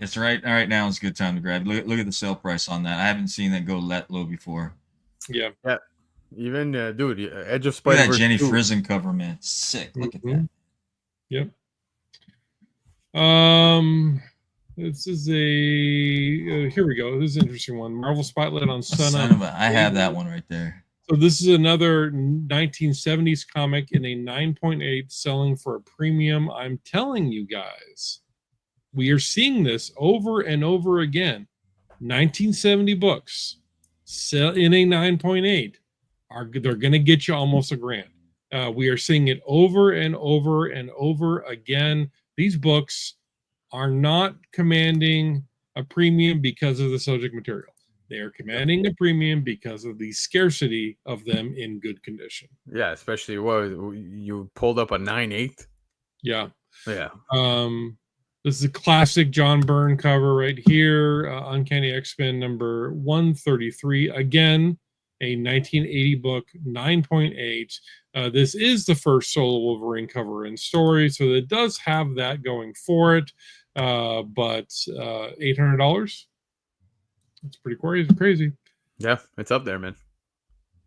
It's right. All right, now is a good time to grab. Look at the sale price on that. I haven't seen that go that low before. Yeah. Even dude, Edge of Look Spider-Verse. at that Jenny Frizen cover, man. Sick. Look at that. Yep. This is a here we go. This is an interesting one. Marvel Spotlight on Son. I have that one right there. So this is another 1970s comic in a 9.8 selling for a premium. I'm telling you guys. We are seeing this over and over again. 1970 books sell in a 9.8 they're going to get you almost $1,000. We are seeing it over and over and over again. These books are not commanding a premium because of the subject material. They are commanding a premium because of the scarcity of them in good condition. Yeah, especially you pulled up a 9.8. Yeah. This is a classic John Byrne cover right here. Uncanny X-Men number 133. Again, a 1980 book, 9.8. This is the first solo Wolverine cover in story, so it does have that going for it. But $800? That's pretty crazy. Yeah, it's up there, man.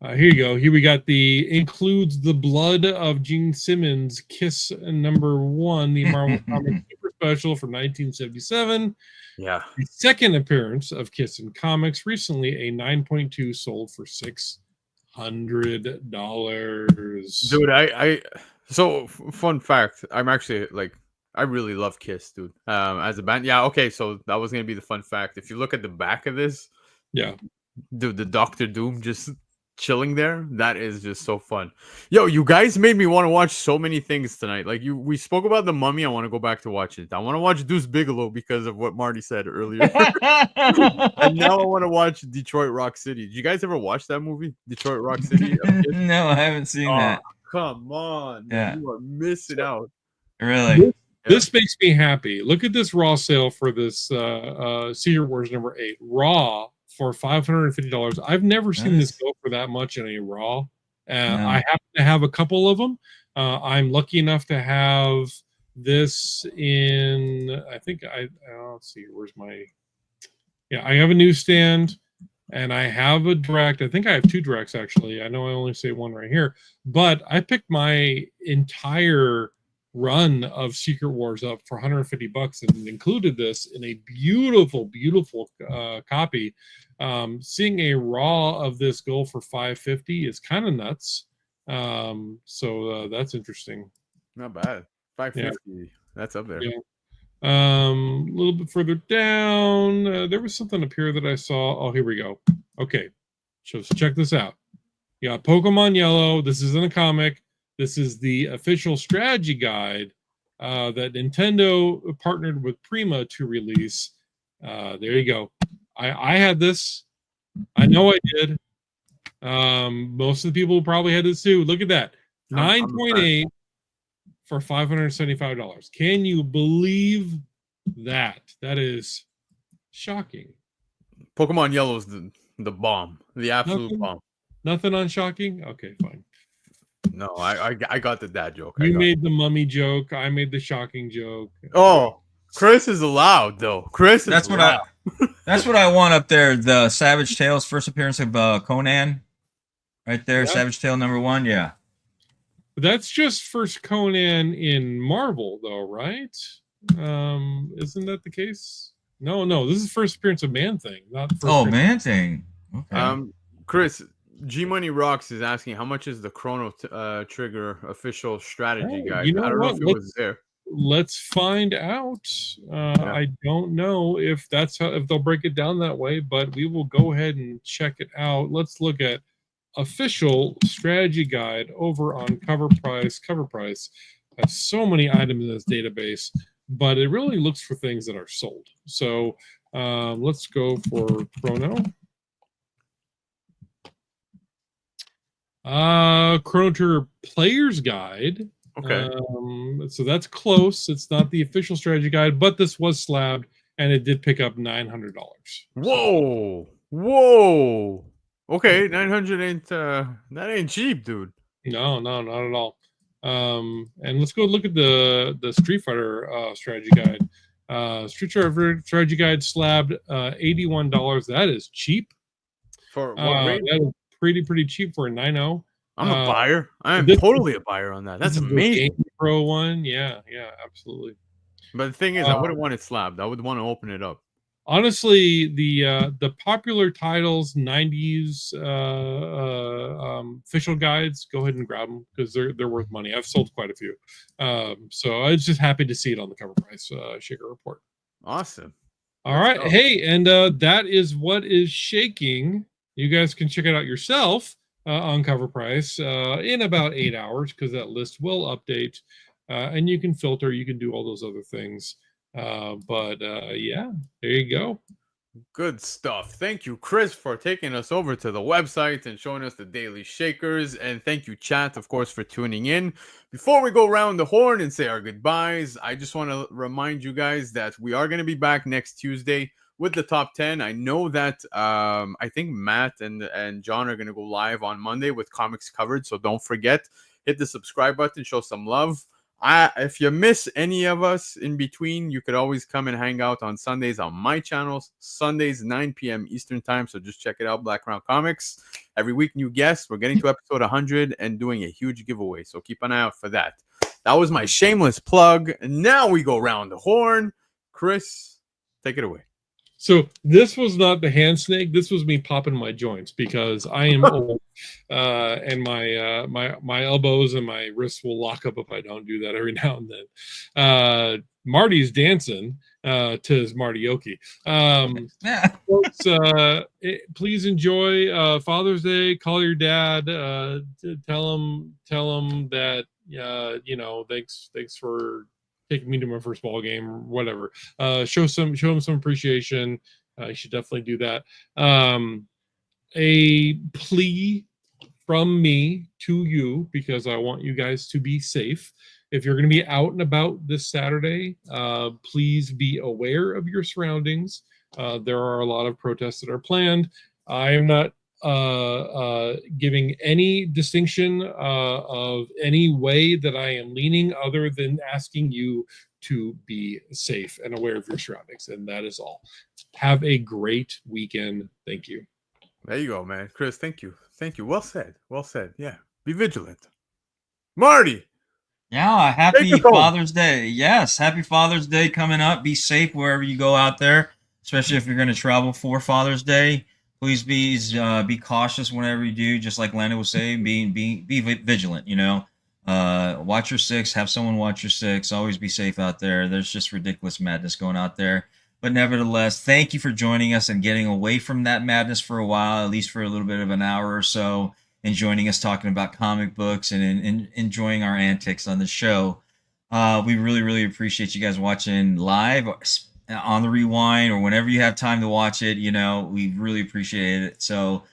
Here you go. Here we got includes the blood of Gene Simmons, Kiss number 1, the Marvel Comics Super Special from 1977. Yeah. The second appearance of Kiss in comics, recently a 9.2 sold for $600. Dude, so fun fact, I'm actually I really love Kiss, dude. As a band. Yeah, okay, so that was gonna be the fun fact. If you look at the back of this, yeah, dude, the Doctor Doom just chilling there, that is just so fun. Yo, you guys made me want to watch so many things tonight. We spoke about The Mummy. I want to go back to watch it. I want to watch Deuce Bigelow because of what Marty said earlier. And now I want to watch Detroit Rock City. Did you guys ever watch that movie, Detroit Rock City? No, I haven't seen that. Come on, man. You are missing out. Really? This makes me happy. Look at this raw sale for this Secret Wars number 8 raw for $550. I've never seen this go for that much in a raw. I happen to have a couple of them. I'm lucky enough to have this in. I think let's see. Where's my? Yeah, I have a newsstand and I have a direct. I think I have 2 directs actually. I know I only say one right here, but I picked my entire run of Secret Wars up for $150 and included this in a beautiful, beautiful copy. Seeing a raw of this go for $550 is kind of nuts. So that's interesting. Not bad. 550. That's up there. Yeah. A little bit further down, there was something up here that I saw. Oh, here we go. Okay, so check this out. You got Pokemon Yellow. This isn't a comic. This is the official strategy guide that Nintendo partnered with Prima to release. There you go. I had this. I know I did. Most of the people probably had this too. Look at that. 9.8 for $575. Can you believe that? That is shocking. Pokemon Yellow's the bomb. The absolute bomb. Nothing on shocking? Okay, fine. No, I got the dad joke. You made the mummy joke. I made the shocking joke. Oh, Chris is allowed though. Chris is That's allowed. That's what I want up there. The Savage Tales first appearance of Conan, right there. Yeah. Savage Tale #1. Yeah. That's just first Conan in Marvel, though, right? Isn't that the case? No. This is first appearance of Man Thing, not first. Man-Thing. Okay. Chris, G Money Rocks is asking how much is the Chrono Trigger official strategy guide. You know I don't know if it was there. Let's find out. I don't know if that's if they'll break it down that way, but we will go ahead and check it out. Let's look at official strategy guide over on Cover Price. Cover Price has so many items in this database, but it really looks for things that are sold. So let's go for Chrono. Chrono Trigger Player's Guide. Okay. So that's close. It's not the official strategy guide, but this was slabbed and it did pick up $900. Whoa. Okay, 900 ain't that ain't cheap, dude. No, not at all. And let's go look at the Street Fighter strategy guide. Street Fighter strategy guide slabbed $81. That is cheap. For what rate? That is pretty cheap for a 9.0. I'm a buyer. I'm totally a buyer on that. That's amazing. Game Pro one, yeah, absolutely. But the thing is, I wouldn't want it slabbed. I would want to open it up. Honestly, the popular titles, 90s official guides, go ahead and grab them because they're worth money. I've sold quite a few. So I was just happy to see it on the Cover Price Shaker Report. Awesome. All right. Hey, and that is what is shaking. You guys can check it out yourself on Cover Price in about 8 hours because that list will update. And you can filter, you can do all those other things. Yeah, there you go. Good stuff. Thank you, Chris, for taking us over to the website and showing us the daily shakers. And thank you, chat, of course, for tuning in. Before we go round the horn and say our goodbyes, I just want to remind you guys that we are going to be back next Tuesday with the top 10. I know that I think Matt and John are going to go live on Monday with comics covered. So don't forget, hit the subscribe button, show some love. If you miss any of us in between, you could always come and hang out on Sundays on my channels. Sundays, 9 p.m. Eastern time. So just check it out, Black Round Comics. Every week, new guests. We're getting to episode 100 and doing a huge giveaway. So keep an eye out for that. That was my shameless plug. Now we go round the horn. Chris, take it away. So this was not the hand snake. This was me popping my joints because I am old, and my elbows and my wrists will lock up if I don't do that every now and then. Marty's dancing to his Martioki. Folks, please enjoy Father's Day. Call your dad. Tell him that thanks for taking me to my first ball game or whatever. Show him some appreciation. You should definitely do that. A plea from me to you, because I want you guys to be safe. If you're going to be out and about this Saturday, please be aware of your surroundings. There are a lot of protests that are planned. I am not giving any distinction of any way that I am leaning other than asking you to be safe and aware of your surroundings. And that is all. Have a great weekend. Thank you. There you go, man. Chris, thank you. Well said. Yeah. Be vigilant. Marty, Yeah, happy Take us home. Father's Day. Yes, happy Father's Day coming up. Be safe wherever you go out there, especially if you're going to travel for Father's Day. Please be cautious whenever you do. Just like Lana was saying, be vigilant. You know, watch your six. Have someone watch your six. Always be safe out there. There's just ridiculous madness going out there. But nevertheless, thank you for joining us and getting away from that madness for a while, at least for a little bit of an hour or so, and joining us talking about comic books and enjoying our antics on the show. We really, really appreciate you guys watching live on the rewind or whenever you have time to watch it. You know, we really appreciate it. So,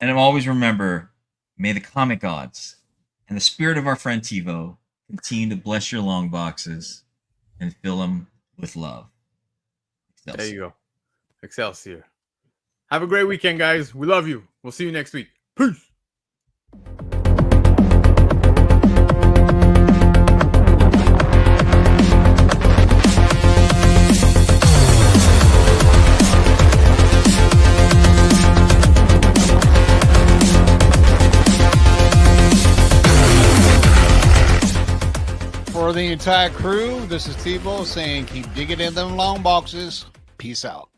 and always remember, may the comic gods and the spirit of our friend TiVo continue to bless your long boxes and fill them with love. Excelsior. There you go. Excelsior. Have a great weekend, guys. We love you. We'll see you next week. Peace. For the entire crew, this is Tebow saying keep digging in them long boxes. Peace out.